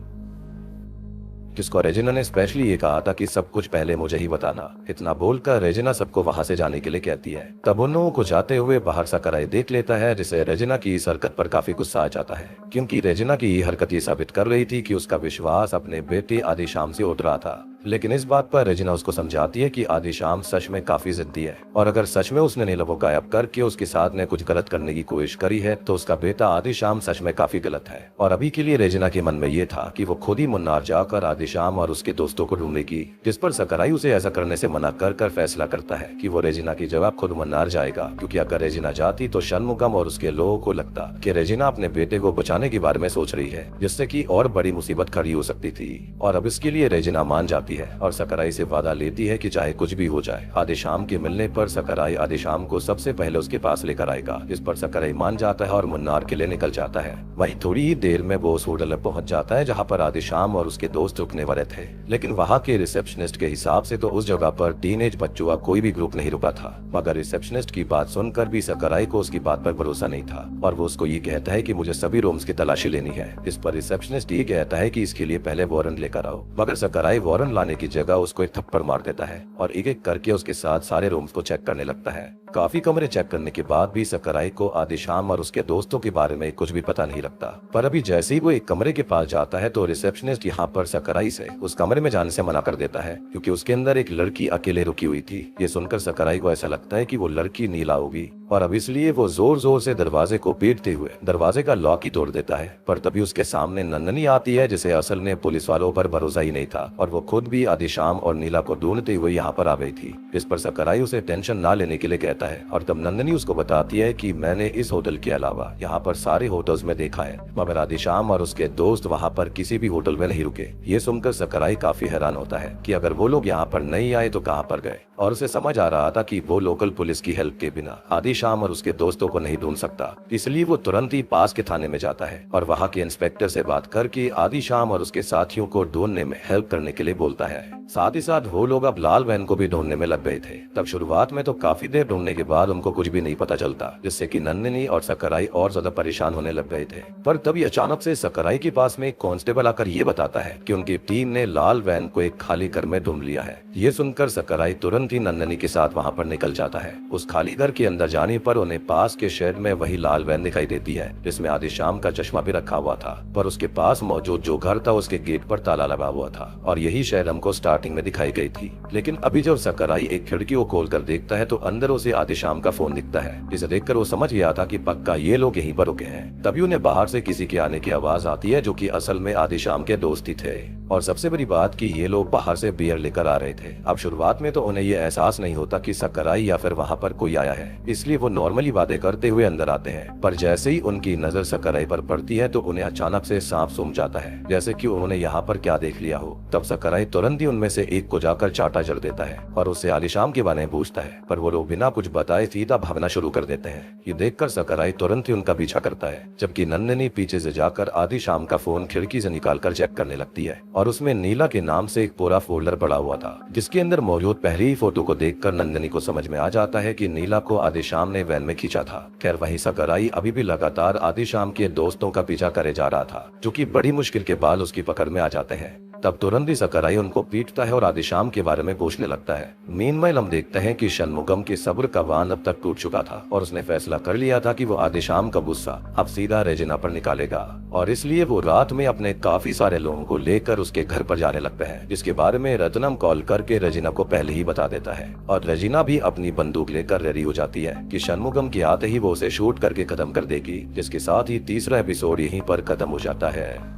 जिसको रेजिना ने स्पेशली ये कहा था कि सब कुछ पहले मुझे ही बताना। इतना बोलकर रेजिना सबको वहां से जाने के लिए कहती है। तब उन लोगों को जाते हुए बाहर सकराई देख लेता है, जिसे रेजिना की इस हरकत पर काफी गुस्सा आ जाता है, क्योंकि रेजिना की ये हरकत ये साबित कर रही थी कि उसका विश्वास अपने बेटे आदिशाम से उठ रहा था। लेकिन इस बात पर रेजिना उसको समझाती है कि आदिशाम सच में काफी जिद्दी है, और अगर सच में उसने नीला को गायब करके उसके साथ में कुछ गलत करने की कोशिश करी है तो उसका बेटा आदिशाम सच में काफी गलत है। और अभी के लिए रेजिना के मन में ये था कि वो खुद ही मुन्नार जाकर आदिशाम और उसके दोस्तों को ढूंढेगी, जिस पर सकराई उसे ऐसा करने से मना कर फैसला करता है कि वो रेजिना की जगह खुद मुन्नार जाएगा, क्योंकि अगर रेजिना जाती तो षणमुगम और उसके लोगों को लगता कि रेजिना अपने बेटे को बचाने के बारे में सोच रही है, जिससे कि और बड़ी मुसीबत खड़ी हो सकती थी। और अब इसके लिए रेजिना मान जाती है और सकराई से वादा लेती है कि चाहे कुछ भी हो जाए आदिशाम के मिलने पर सकराई आदिशाम को सबसे पहले उसके पास लेकर आएगा। इस पर सकराई मान जाता है और मुन्नार के लिए निकल जाता है। वहीं थोड़ी ही देर में वो उस होटल में पहुंच जाता है जहां पर आदिशाम और उसके दोस्त रुकने वाले थे, लेकिन वहां के रिसेप्शनिस्ट के हिसाब से तो उस जगह पर टीनेज बच्चों का कोई भी ग्रुप नहीं रुका था। मगर रिसेप्शनिस्ट की बात सुनकर भी सकराई को उसकी बात पर भरोसा नहीं था, और वो उसको ये कहता है कि मुझे सभी रूम्स की तलाशी लेनी है। इस पर रिसेप्शनिस्ट ये कहता है कि इसके लिए पहले वारंट लेकर आओ, मगर सकराई वारंट लाने की जगह उसको एक थप्पड़ मार देता है और एक एक करके उसके साथ सारे रूम्स को चेक करने लगता है। काफी कमरे चेक करने के बाद भी सकराई को आदिशाम और उसके दोस्तों के बारे में कुछ भी पता नहीं लगता। पर अभी जैसे ही वो एक कमरे के पास जाता है तो रिसेप्शनिस्ट यहाँ पर सकराई से उस कमरे में जाने से मना कर देता है, क्योंकि उसके अंदर एक लड़की अकेले रुकी हुई थी। ये सुनकर सकराई को ऐसा लगता है कि वो लड़की नीला होगी, और अब इसलिए वो जोर जोर से दरवाजे को पीटते हुए दरवाजे का लॉक ही तोड़ देता है। पर तभी उसके सामने नंदनी आती है, जिसे असल में पुलिस वालों पर भरोसा ही नहीं था, और वो खुद भी आदिशाम और नीला को ढूंढते हुए यहाँ पर आ गई थी। इस पर सकराई उसे टेंशन ना लेने के लिए कहता है, और तब नंदनी उसको बताती है कि मैंने इस होटल के अलावा यहाँ पर सारे होटल्स में देखा है, मगर आदिशाम और उसके दोस्त वहाँ पर किसी भी होटल में नहीं रुके। ये सुनकर सकराई काफी हैरान होता है कि अगर वो लोग यहाँ पर नहीं आए तो कहाँ पर गए, और उसे समझ आ रहा था कि वो लोकल पुलिस की हेल्प के बिना आदिशाम और उसके दोस्तों को नहीं ढूंढ सकता। इसलिए वो तुरंत ही पास के थाने में जाता है और वहाँ के इंस्पेक्टर से बात करके आदिशाम और उसके साथियों को ढूंढने में हेल्प करने के लिए बोलता है। साथ ही साथ वो लोग अब लाल वैन को भी ढूंढने में लग गए थे। तब शुरुआत में तो काफी देर ढूंढने के बाद उनको कुछ भी नहीं पता चलता, जिससे कि नंदिनी और सकराई और ज्यादा परेशान होने लग गए थे। पर तभी अचानक से सकराई के पास में एक कांस्टेबल आकर ये बताता है कि उनकी टीम ने लाल वैन को एक खाली घर में ढूंढ लिया है। ये सुनकर सकराई तुरंत ही नंदिनी के साथ वहाँ पर निकल जाता है। उस खाली घर के अंदर जाने पर उन्हें पास के शेड में वही लाल वैन दिखाई देती है, जिसमें आदिशाम का चश्मा भी रखा हुआ था। पर उसके पास मौजूद जो घर था उसके गेट पर ताला लगा हुआ था, और यही शेड हमको स्टार्टिंग में दिखाई गई थी। लेकिन अभी जब सकराई एक खिड़की को खोलकर देखता है तो अंदर उसे आदिशाम का फोन दिखता है, जिसे देखकर वो समझ गया था कि पक्का ये लोग यहीं पर रुके हैं। तभी उन्हें बाहर से किसी के आने की आवाज आती है, जो कि असल में आदिशाम के दोस्त ही थे। और सबसे बड़ी बात कि ये लोग बाहर से बियर लेकर आ रहे थे। अब शुरुआत में तो उन्हें ये एहसास नहीं होता कि सकराई या फिर वहाँ पर कोई आया है, इसलिए वो नॉर्मली बातें करते हुए अंदर आते हैं। पर जैसे ही उनकी नजर सकराई पर पड़ती है तो उन्हें अचानक से सांप सूंघ जाता है, जैसे कि उन्होंने यहाँ पर क्या देख लिया हो। तब सकराई तुरंत ही उनमें से एक को जाकर चाटा जड़ देता है और उससे आदिशाम के बारे में पूछता है, पर वो लोग बिना कुछ बताए सीधा भागना शुरू कर देते हैं। ये देखकर सकराई तुरंत ही उनका पीछा करता है, जबकि नंदिनी पीछे से जाकर आदिशाम का फोन खिड़की से निकालकर चेक करने लगती है, और उसमें नीला के नाम से एक पूरा फोल्डर पड़ा हुआ था, जिसके अंदर मौजूद पहली फोटो को देखकर नंदिनी को समझ में आ जाता है कि नीला को आदिशाम ने वैन में खींचा था। खैर वहीं सकराई अभी भी लगातार आदिशाम के दोस्तों का पीछा करे जा रहा था, जो कि बड़ी मुश्किल के बाद उसकी पकड़ में आ जाते हैं। तब तुरंत ही सकराई उनको पीटता है और आदिशाम के बारे में पूछने लगता है। मीनवाइल हम देखते हैं कि षणमुगम की सब्र का बांध अब तक टूट चुका था, और उसने फैसला कर लिया था कि वो आदिशाम का गुस्सा अब सीधा रेजिना पर निकालेगा, और इसलिए वो रात में अपने काफी सारे लोगों को लेकर उसके घर पर जाने लगता है, जिसके बारे में रत्नम कॉल करके रेजिना को पहले ही बता देता है। और रेजिना भी अपनी बंदूक लेकर रेडी हो जाती है कि षणमुगम के आते ही वो उसे शूट करके खत्म कर देगी, जिसके साथ ही तीसरा एपिसोड यहीं पर खत्म हो जाता है।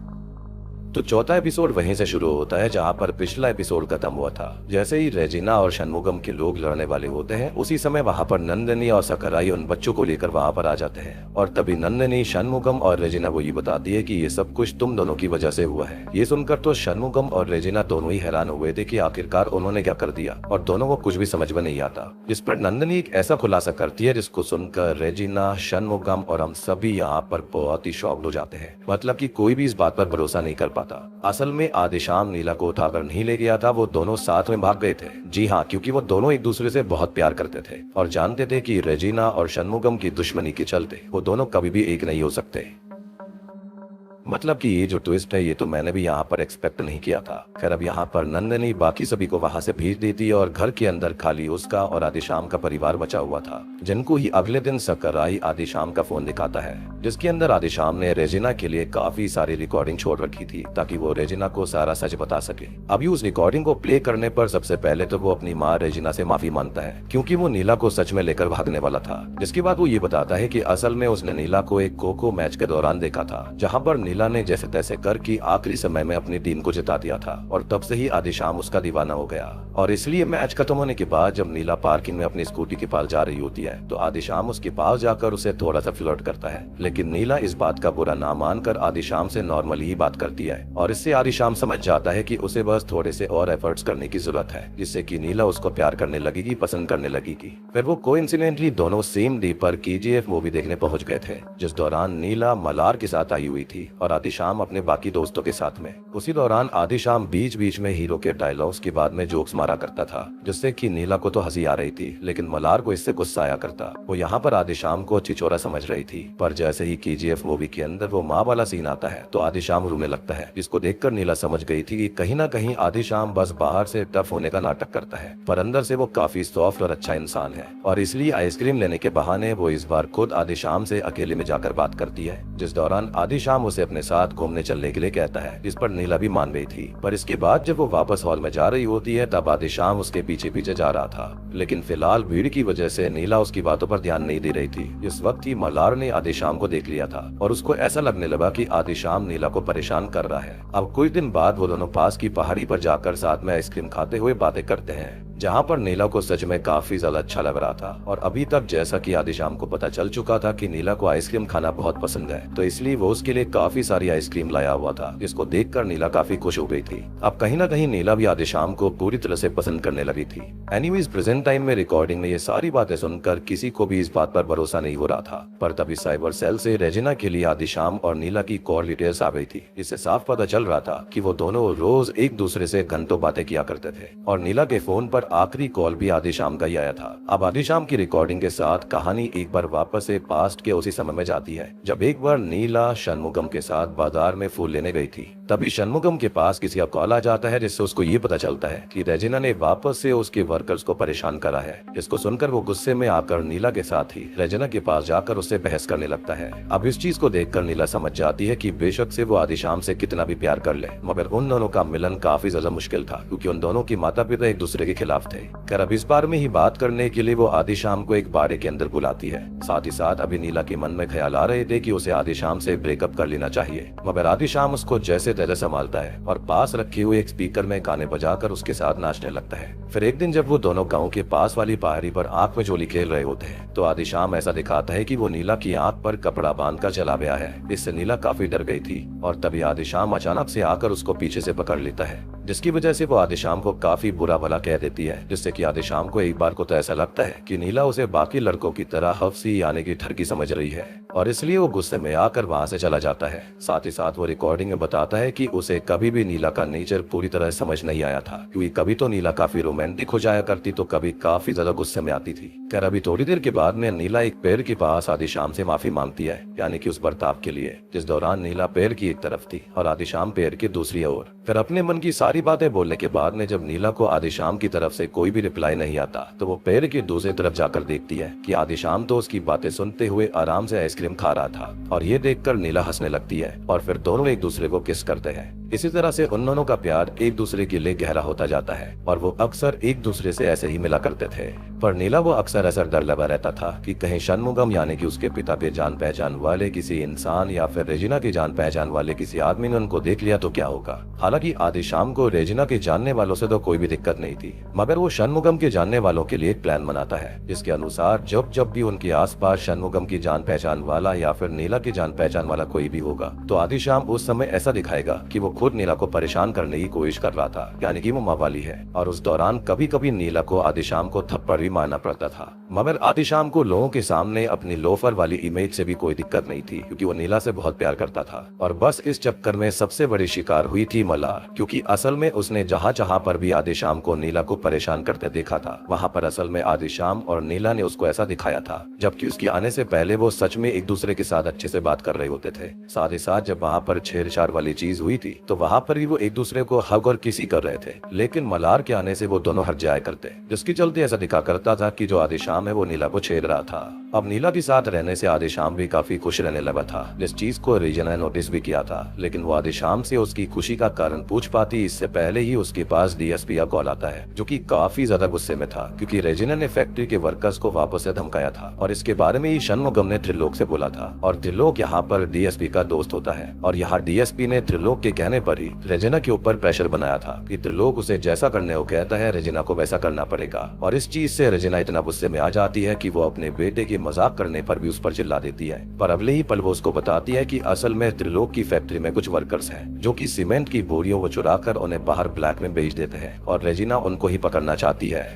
तो चौथा एपिसोड वहीं से शुरू होता है जहां पर पिछला एपिसोड खत्म हुआ था। जैसे ही रेजिना और षणमुगम के लोग लड़ने वाले होते हैं, उसी समय वहां पर नंदिनी और सकराई उन बच्चों को लेकर वहां पर आ जाते हैं, और तभी नंदिनी षणमुगम और रेजिना को ये बताती है कि ये सब कुछ तुम दोनों की वजह से हुआ है। ये सुनकर तो षणमुगम और रेजिना दोनों ही हैरान हुए थे कि आखिरकार उन्होंने क्या कर दिया, और दोनों को कुछ भी समझ में नहीं आता। जिस पर नंदिनी एक ऐसा खुलासा करती है जिसको सुनकर रेजिना, षणमुगम और हम सभी यहाँ पर बहुत ही शॉक्ड हो जाते हैं। मतलब कि कोई भी इस बात पर भरोसा नहीं कर असल में आदिशाम नीला को उठाकर नहीं ले गया था, वो दोनों साथ में भाग गए थे। जी हाँ, क्योंकि वो दोनों एक दूसरे से बहुत प्यार करते थे और जानते थे कि रेजिना और षणमुगम की दुश्मनी के चलते वो दोनों कभी भी एक नहीं हो सकते। मतलब कि ये जो ट्विस्ट है ये तो मैंने भी यहाँ पर एक्सपेक्ट नहीं किया था। खैर अब यहाँ पर नंदिनी बाकी सभी को वहाँ से भेज देती है और घर के अंदर खाली उसका और आदिशाम का परिवार बचा हुआ था, जिनको ही अगले दिन सकराई आदिशाम का फोन दिखाता है, जिसके अंदर आदिशाम ने रेजिना के लिए काफी सारी रिकॉर्डिंग छोड़ रखी थी ताकि वो रेजिना को सारा सच बता सके। अभी उस रिकॉर्डिंग को प्ले करने पर सबसे पहले तो वो अपनी माँ रेजिना से माफी मांगता है, क्योंकि वो नीला को सच में लेकर भागने वाला था। जिसके बाद वो ये बताता है कि असल में उसने नीला को एक खो-खो मैच के दौरान देखा था, जहाँ पर नीला ने जैसे तैसे करके आखिरी समय में अपनी टीम को जिता दिया था, और तब से ही आदिशाम उसका दीवाना हो गया। और इसलिए मैच खत्म होने के बाद जब नीला पार्किंग में अपनी स्कूटी के पास जा रही होती है तो आदिशाम उसके पास जाकर उसे थोड़ा सा फ्लर्ट करता है, लेकिन नीला इस बात का बुरा ना मानकर आदिशाम से नॉर्मली ही बात करती है, और इससे आदिशाम समझ जाता है कि उसे बस थोड़े से और एफर्ट्स करने की जरूरत है, जिससे कि नीला उसको प्यार करने लगेगी, पसंद करने लगेगी। फिर वो कोइंसिडेंटली दोनों सेम डे पर KGF मूवी देखने पहुंच गए थे, जिस दौरान नीला मलार के साथ आई हुई थी और आदिशाम अपने बाकी दोस्तों के साथ में। उसी दौरान आदिशाम बीच बीच में हीरो के डायलॉग्स के बाद में जोक्स मारा करता था, जिससे कि नीला को तो हंसी आ रही थी, लेकिन मलार को इससे गुस्सा आया करता। वो यहाँ पर आदिशाम को चिचोरा समझ रही थी, पर जैसे जैसे ही KGF मूवी के अंदर वो माँ वाला सीन आता है तो आदिशाम रोने लगता है, जिसको देखकर नीला समझ गई थी कि कहीं ना कहीं आदिशाम बस बाहर से टफ होने का नाटक करता है, पर अंदर से वो काफी सॉफ्ट और अच्छा इंसान है। और इसलिए आइसक्रीम लेने के बहाने वो इस बार खुद आदिशाम से अकेले में जाकर बात करती है, जिस दौरान आदिशाम उसे अपने साथ घूमने चलने के लिए कहता है, जिस पर नीला भी मान गई थी। पर इसके बाद जब वो वापस हॉल में जा रही होती है तब आदिशाम उसके पीछे पीछे जा रहा था, लेकिन फिलहाल भीड़ की वजह से नीला उसकी बातों पर ध्यान नहीं दे रही थी। इस वक्त ही मल्हार ने आदिशाम को देख लिया था और उसको ऐसा लगने लगा कि आदिशाम नीला को परेशान कर रहा है। अब कुछ दिन बाद वो दोनों पास की पहाड़ी पर जाकर साथ में आइसक्रीम खाते हुए बातें करते हैं, जहाँ पर नीला को सच में काफी ज्यादा अच्छा लग रहा था। और अभी तक जैसा कि आदिशाम को पता चल चुका था कि नीला को आइसक्रीम खाना बहुत पसंद है, तो इसलिए वो उसके लिए काफी सारी आइसक्रीम लाया हुआ था, जिसको देखकर नीला काफी खुश हो गई थी। अब कहीं ना कहीं नीला भी आदिशाम को पूरी तरह से पसंद करने लगी थी। एनीवेज प्रेजेंट टाइम में रिकॉर्डिंग में ये सारी बातें सुनकर किसी को भी इस बात पर भरोसा नहीं हो रहा था, पर तभी साइबर सेल से रेजिना के लिए आदिशाम और नीला की कॉल डिटेल्स आ गई थी। इससे साफ पता चल रहा था कि वो दोनों रोज एक दूसरे से घंटों बातें किया करते थे और नीला के फोन पर आखिरी कॉल भी आदिशाम का ही आया था। अब आदिशाम की रिकॉर्डिंग के साथ कहानी एक बार वापस से पास्ट के उसी समय में जाती है जब एक बार नीला शनमुगम के साथ बाजार में फूल लेने गई थी। तभी शनमुगम के पास किसी का कॉल आ जाता है, जिससे उसको ये पता चलता है कि रेजिना ने वापस से उसके वर्कर्स को परेशान करा है, जिसको सुनकर वो गुस्से में आकर नीला के साथ ही रेजिना के पास जाकर उससे बहस करने लगता है। अब इस चीज को देखकर नीला समझ जाती है कि बेशक से वो आदिशाम से कितना भी प्यार कर ले, मगर उन दोनों का मिलन काफी ज्यादा मुश्किल था, क्योंकि उन दोनों की माता पिता एक दूसरे के खिलाफ थे। अब इस बारे में ही बात करने के लिए वो आदिशाम को एक बाड़े के अंदर बुलाती है। साथ ही साथ अभी नीला के मन में ख्याल आ रहे थे कि उसे आदिशाम से ब्रेकअप कर लेना चाहिए, मगर आदिशाम उसको जैसे तैसे संभालता है और पास रखे हुए एक स्पीकर में गाने बजाकर उसके साथ नाचने लगता है। फिर एक दिन जब वो दोनों गांव के पास वाली पहाड़ी पर आंख में झोली खेल रहे होते हैं तो आदिशाम ऐसा दिखाता है कि वो नीला की आंख पर कपड़ा बांधकर चला गया है। इससे नीला काफी डर गई थी और तभी आदिशाम अचानक से आकर उसको पीछे से पकड़ लेता है, जिसकी वजह से वो आदिशाम को काफी बुरा भला कह देती है, जिससे कि आदिशाम को एक बार को तो ऐसा लगता है कि नीला उसे बाकी लड़कों की तरह हफ्सी यानी कि ठरकी समझ रही है और इसलिए वो गुस्से में आकर वहां से चला जाता है। साथ ही साथ वो रिकॉर्डिंग में बताता है कि उसे कभी भी नीला का नेचर पूरी तरह समझ नहीं आया था, क्योंकि कभी तो नीला काफी रोमांटिक हो जाया करती तो कभी काफी ज्यादा गुस्से में आती थी। खैर अभी थोड़ी देर के बाद में नीला एक पेड़ के पास आदिशाम से माफी मांगती है, यानी कि उस बर्ताव के लिए, जिस दौरान नीला पेड़ की एक तरफ थी और आदिशाम पेड़ की दूसरी ओर। फिर अपने मन की सारी बातें बोलने के बाद में जब नीला को आदिशाम की तरफ से कोई भी रिप्लाई नहीं आता तो वो पेड़ की दूसरी तरफ जाकर देखती है कि आदिशाम तो उसकी बातें सुनते हुए आराम से आइसक्रीम खा रहा था और ये देखकर नीला हंसने लगती है और फिर दोनों एक दूसरे को किस करते हैं। इसी तरह से उन दोनों का प्यार एक दूसरे के लिए गहरा होता जाता है और वो अक्सर एक दूसरे से ऐसे ही मिला करते थे। पर नीला वो अक्सर ऐसा डर लगा रहता था कि कहीं शनमुगम यानी कि उसके पिता के जान पहचान वाले किसी इंसान या फिर रेजिना की जान पहचान वाले किसी आदमी ने उनको देख लिया तो क्या होगा। हालांकि आदिशाम को रेजिना के जानने वालों से तो कोई भी दिक्कत नहीं थी, मगर वो शनमुगम के जानने वालों के लिए एक प्लान बनाता है, जिसके अनुसार जब जब भी उनके आसपास शनमुगम की जान पहचान वाला या फिर नीला की जान पहचान वाला कोई भी होगा तो आदिशाम उस समय ऐसा दिखाएगा कि वो खुद नीला को परेशान करने की कोशिश कर रहा था, यानी कि वो मवाली है। और उस दौरान कभी कभी नीला को आदिशाम को थप्पड़ भी मारना पड़ता था, मगर आदिशाम को लोगों के सामने अपनी लोफर वाली इमेज से भी कोई दिक्कत नहीं थी, क्योंकि वो नीला से बहुत प्यार करता था। और बस इस चक्कर में सबसे बड़ी शिकार हुई थी मल्हार, क्योंकि असल में उसने जहाँ जहाँ पर भी आदिशाम को नीला को परेशान करते देखा था वहाँ पर असल में आदिशाम और नीला ने उसको ऐसा दिखाया था, जबकि उसके आने से पहले वो सच में एक दूसरे के साथ अच्छे से बात कर रहे होते थे। साथ ही साथ जब वहाँ पर छेड़छाड़ वाली चीज हुई थी तो वहाँ पर भी वो एक दूसरे को हग और किसी कर रहे थे, लेकिन मल्हार के आने से वो दोनों हट जाया करते, जिसकी चलते ऐसा दिखा करता था कि जो आदिशाम है वो नीला को छेड़ रहा था। अब नीला के साथ रहने से आदिशाम भी काफी खुश रहने लगा था, जिस चीज को रेजिना ने नोटिस भी किया था, लेकिन वो आदिशाम से उसकी खुशी का कारण पूछ पाती इससे पहले ही उसके पास डीएसपी का कॉल आता है, जो कि काफी ज्यादा गुस्से में था, क्योंकि रेजिना ने फैक्ट्री के वर्कर्स को वापस से धमकाया था और इसके बारे में ही शनमुगम ने त्रिलोक से बोला था। और त्रिलोक यहाँ पर डीएसपी का दोस्त होता है और यहाँ डीएसपी ने त्रिलोक के कहने पर ही रेजिना के ऊपर प्रेशर बनाया था कि त्रिलोक उसे जैसा करने को कहता है रेजिना को वैसा करना पड़ेगा। और इस चीज से रेजिना इतना गुस्से में आ जाती है कि वो अपने बेटे के मजाक करने पर भी उस पर चिल्ला देती है। पर अगले ही पल वो उसको बताती है कि असल में त्रिलोक की फैक्ट्री में कुछ वर्कर्स हैं जो कि सीमेंट की बोरियों को चुराकर उन्हें बाहर ब्लैक में बेच देते हैं और रेजिना उनको ही पकड़ना चाहती है।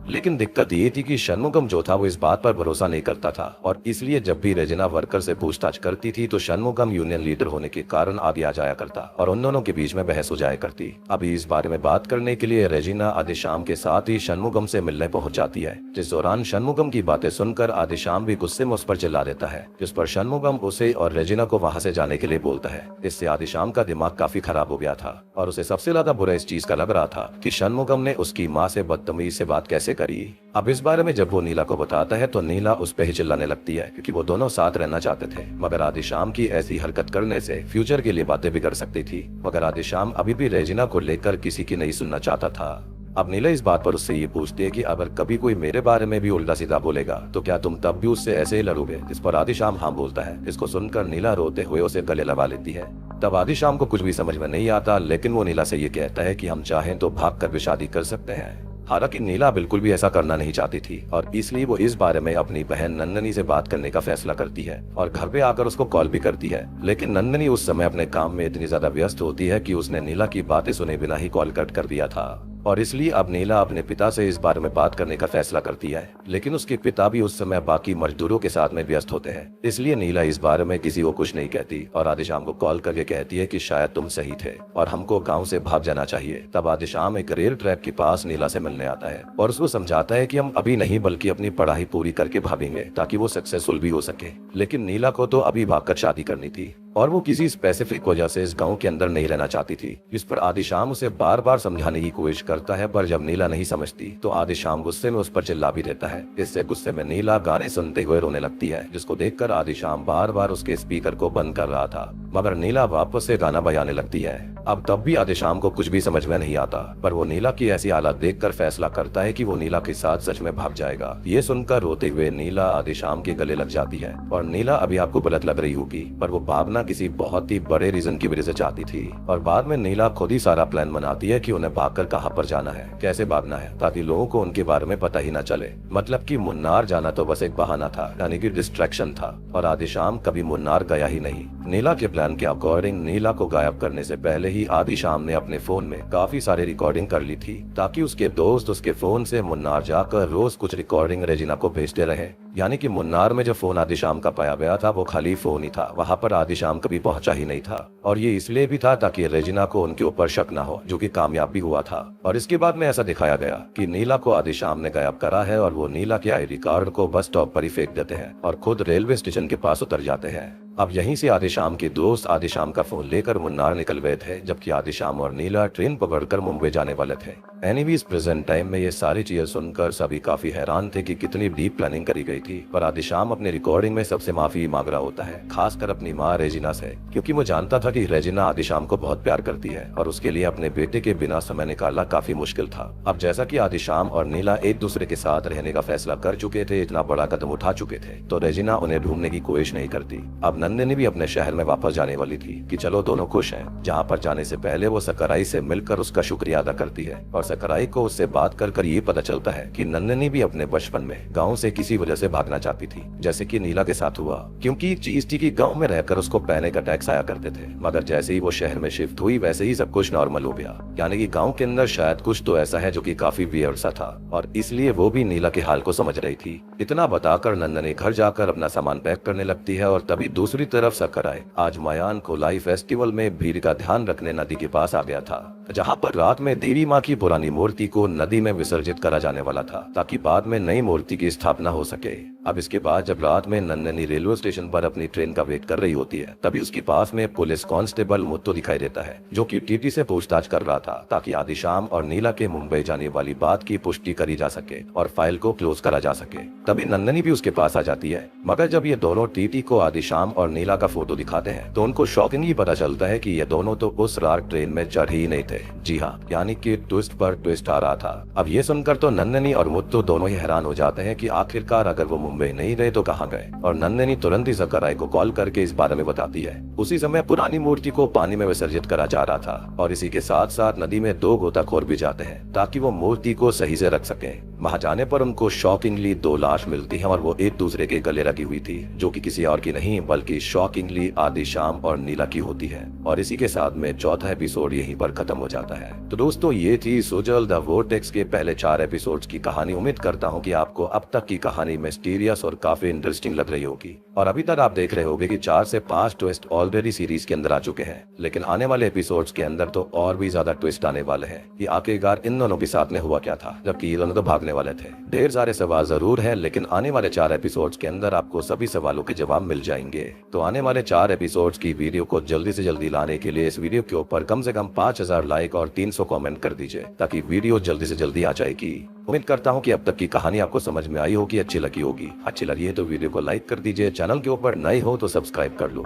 लेकिन दिक्कत ये थी कि शनमुगम जो था वो इस बात पर भरोसा नहीं करता था और इसलिए जब भी रेजिना वर्कर से पूछताछ करती थी तो शनमुगम यूनियन लीडर होने के कारण आगे आ जाया करता और उन दोनों के बीच में बहस हो जाया करती। अभी इस बारे में बात करने के लिए रेजिना आदिशाम के साथ ही शनमुगम से मिलने पहुंच जाती है। जिस दौरान शनमुगम की बातें सुनकर आदिशाम भी गुस्से में उस पर चिल्ला देता है, जिस पर शनमुगम उसे और रेजिना को वहां से जाने के लिए बोलता है। इससे आदिशाम का दिमाग काफी खराब हो गया था और उसे सबसे ज्यादा बुरा इस चीज का लग रहा था कि शनमुगम ने उसकी माँ से बदतमीज से बात कैसे करी। अब इस बारे में जब वो नीला को बताता है तो नीला उस पे ही चिल्लाने लगती है क्योंकि वो दोनों साथ रहना चाहते थे, मगर आदिशाम की ऐसी हरकत करने से फ्यूचर के लिए बातें बिगड़ सकती थी। मगर आदिशाम अभी भी रेजिना को लेकर किसी की नहीं सुनना चाहता था। अब नीला इस बात पर उससे ये पूछती है कि अगर कभी कोई मेरे बारे में भी उल्टा सीधा बोलेगा तो क्या तुम तब भी उससे ऐसे ही लड़ोगे? इस पर आदिशाम हाँ बोलता है। इसको सुनकर नीला रोते हुए उसे गले लगा लेती है। तब आदिशाम को कुछ भी समझ में नहीं आता, लेकिन वो नीला से ये कहता है कि हम चाहें तो भाग कर भी शादी कर सकते हैं। हालांकि नीला बिल्कुल भी ऐसा करना नहीं चाहती थी और इसलिए वो इस बारे में अपनी बहन नंदनी से बात करने का फैसला करती है और घर पे आकर उसको कॉल भी करती है। लेकिन नंदनी उस समय अपने काम में इतनी ज्यादा व्यस्त होती है कि उसने नीला की बातें सुने बिना ही कॉल कट कर दिया था और इसलिए अब नीला अपने पिता से इस बारे में बात करने का फैसला करती है। लेकिन उसके पिता भी उस समय बाकी मजदूरों के साथ में व्यस्त होते हैं, इसलिए नीला इस बारे में किसी को कुछ नहीं कहती और आदिशाम को कॉल करके कहती है कि शायद तुम सही थे और हमको गांव से भाग जाना चाहिए। तब आदिशाम एक रेल ट्रैक के पास नीला से मिलने आता है और उसको समझाता है कि हम अभी नहीं बल्कि अपनी पढ़ाई पूरी करके भागेंगे ताकि वो सक्सेसफुल भी हो सके। लेकिन नीला को तो अभी भागकर शादी करनी थी और वो किसी स्पेसिफिक वजह से इस गांव के अंदर नहीं रहना चाहती थी, जिस पर आदिशाम उसे बार बार समझाने की कोशिश करता है, पर जब नीला नहीं समझती तो आदिशाम गुस्से में उस पर चिल्ला भी देता है। इससे गुस्से में नीला गाने सुनते हुए रोने लगती है, जिसको देखकर आदिशाम बार बार उसके स्पीकर को बंद कर रहा था, मगर नीला वापस से गाना बजाने लगती है। अब तब भी आदिशाम को कुछ भी समझ में नहीं आता, पर वो नीला की ऐसी हालत देखकर फैसला करता है कि वो नीला के साथ सच में भाग जाएगा। ये सुनकर रोते हुए नीला आदिशाम के गले लग जाती है और नीला अभी आपको गलत लग रही होगी, पर वो भागना किसी बहुत ही बड़े रीजन की वजह से चाहती थी और बाद में नीला खुद ही सारा प्लान बनाती है कि उन्हें भागकर कहां पर जाना है, कैसे भागना है, ताकि लोगों को उनके बारे में पता ही न चले। मतलब कि मुन्नार जाना तो बस एक बहाना था, यानी कि डिस्ट्रैक्शन था और आदिशाम कभी मुन्नार गया ही नहीं। नीला के प्लान के अकॉर्डिंग नीला को गायब करने से पहले ही आदिशाम ने अपने फोन में काफी सारी रिकॉर्डिंग कर ली थी ताकि उसके दोस्त उसके फोन से मुन्नार जाकर रोज कुछ रिकॉर्डिंग रेजिना को भेजते रहे। यानी कि मुन्नार में जो फोन आदिशाम का पाया गया था वो खाली फोन ही था, वहाँ पर आदिशाम कभी पहुंचा ही नहीं था और ये इसलिए भी था ताकि रेजिना को उनके ऊपर शक न हो, जो कि कामयाब भी हुआ था। और इसके बाद में ऐसा दिखाया गया कि नीला को आदिशाम ने गायब करा है और वो नीला के आईडी कार्ड को बस स्टॉप पर ही फेंक देते हैं और खुद रेलवे स्टेशन के पास उतर जाते हैं। अब यहीं से आदिशाम के दोस्त आदिशाम का फोन लेकर मुन्नार निकल गए थे, जबकि आदिशाम और नीला ट्रेन पकड़कर मुंबई जाने वाले थे। एनीवेज प्रेजेंट टाइम में ये सारी चीजें सुनकर सभी काफी हैरान थे कि कितनी डीप प्लानिंग करी गई थी, पर आदिशाम अपनी रिकॉर्डिंग में सबसे माफी मांग रहा होता है, खासकर अपनी माँ रेजिना से, क्योंकि वो जानता था कि रेजिना आदिशाम को बहुत प्यार करती है और उसके लिए अपने बेटे के बिना समय निकालना काफी मुश्किल था। अब जैसा कि आदिशाम और नीला एक दूसरे के साथ रहने का फैसला कर चुके थे, इतना बड़ा कदम उठा चुके थे, तो रेजिना उन्हें ढूंढने की कोशिश नहीं करती। अब नंदिनी भी अपने शहर में वापस जाने वाली थी कि चलो दोनों खुश हैं। जहाँ पर जाने से पहले वो सकराई से मिलकर उसका शुक्रिया अदा करती है और सकराई को उससे बात कर ये पता चलता है कि नंदिनी भी अपने बचपन में गांव से किसी वजह से भागना चाहती थी, जैसे कि नीला के साथ हुआ, क्योंकि चीज थी कि गांव में रहकर उसको पैनिक अटैक्स आया करते थे, मगर जैसे ही वो शहर में शिफ्ट हुई वैसे ही सब कुछ नॉर्मल हो गया। यानी कि गाँव के अंदर शायद कुछ तो ऐसा है जो कि काफी वियर्ड सा था और इसलिए वो भी नीला के हाल को समझ रही थी। इतना बताकर नंदिनी घर जाकर अपना सामान पैक करने लगती है और तभी दूसरी तरफ सकराई आज मायान कोलाई फेस्टिवल में भीड़ का ध्यान रखने नदी के पास आ गया था, जहाँ पर रात में देवी माँ की पुरानी मूर्ति को नदी में विसर्जित करा जाने वाला था ताकि बाद में नई मूर्ति की स्थापना हो सके। अब इसके बाद जब रात में नंदिनी रेलवे स्टेशन पर अपनी ट्रेन का वेट कर रही होती है, तभी उसके पास में पुलिस कांस्टेबल मुत्तू दिखाई देता है, जो कि टीटी से पूछताछ कर रहा था ताकि आदिशाम और नीला के मुंबई जाने वाली बात की पुष्टि करी जा सके और फाइल को क्लोज करा जा सके। तभी नंदिनी भी उसके पास आ जाती है, मगर जब ये दोनों टीटी को आदिशाम और नीला का फोटो दिखाते हैं तो उनको शॉकिंगली पता चलता है कि ये दोनों तो उस रात ट्रेन में चढ़ ही नहीं थे। जी हाँ, यानी कि ट्विस्ट पर ट्विस्ट आ रहा था। अब ये सुनकर तो नंदिनी और मुत्तू दोनों ही हैरान हो जाते हैं कि आखिरकार अगर वो मुंबई नहीं रहे तो कहाँ गए, और नंदिनी तुरंत ही सकराई को कॉल करके इस बारे में बताती है। उसी समय पुरानी मूर्ति को पानी में विसर्जित करा जा रहा था और इसी के साथ साथ नदी में 2 गोताखोर भी जाते हैं ताकि वो मूर्ति को सही से रख सके, वहां जाने पर उनको शॉकिंगली 2 लाश मिलती हैं और वो एक दूसरे के गले लगी हुई थी, जो कि किसी और की नहीं बल्कि शॉकिंगली आदि शाम और नीला की होती है। और इसी के साथ में चौथा एपिसोड यहीं पर खत्म हो जाता है। तो दोस्तों ये थी सुजल द वोर्टेक्स के पहले 4 एपिसोड्स की कहानी। उम्मीद करता हूँ कि आपको अब तक की कहानी मिस्टीरियस और काफी इंटरेस्टिंग लग रही होगी। और अभी तक आप देख रहे होंगे कि 4 से 5 ट्विस्ट ऑलरेडी सीरीज के अंदर आ चुके हैं, लेकिन आने वाले एपिसोड्स के अंदर तो और भी ज्यादा ट्विस्ट आने वाले हैं कि आखिरकार इन दोनों के साथ में हुआ क्या था, जबकि ये दोनों तो भागने वाले थे। ढेर सारे सवाल जरूर है, लेकिन आने वाले 4 एपिसोड्स के अंदर आपको सभी सवालों के जवाब मिल जाएंगे। तो आने वाले 4 एपिसोड्स की वीडियो को जल्दी से जल्दी लाने के लिए इस वीडियो के ऊपर कम से कम 5000 लाइक और 300 कमेंट कर दीजिए, ताकि वीडियो जल्दी से जल्दी आ जाएगी। उम्मीद करता हूँ कि अब तक की कहानी आपको समझ में आई होगी, अच्छी लगी होगी। अच्छी लगी है तो वीडियो को लाइक कर दीजिए, चैनल के ऊपर नए हो तो सब्सक्राइब कर लो।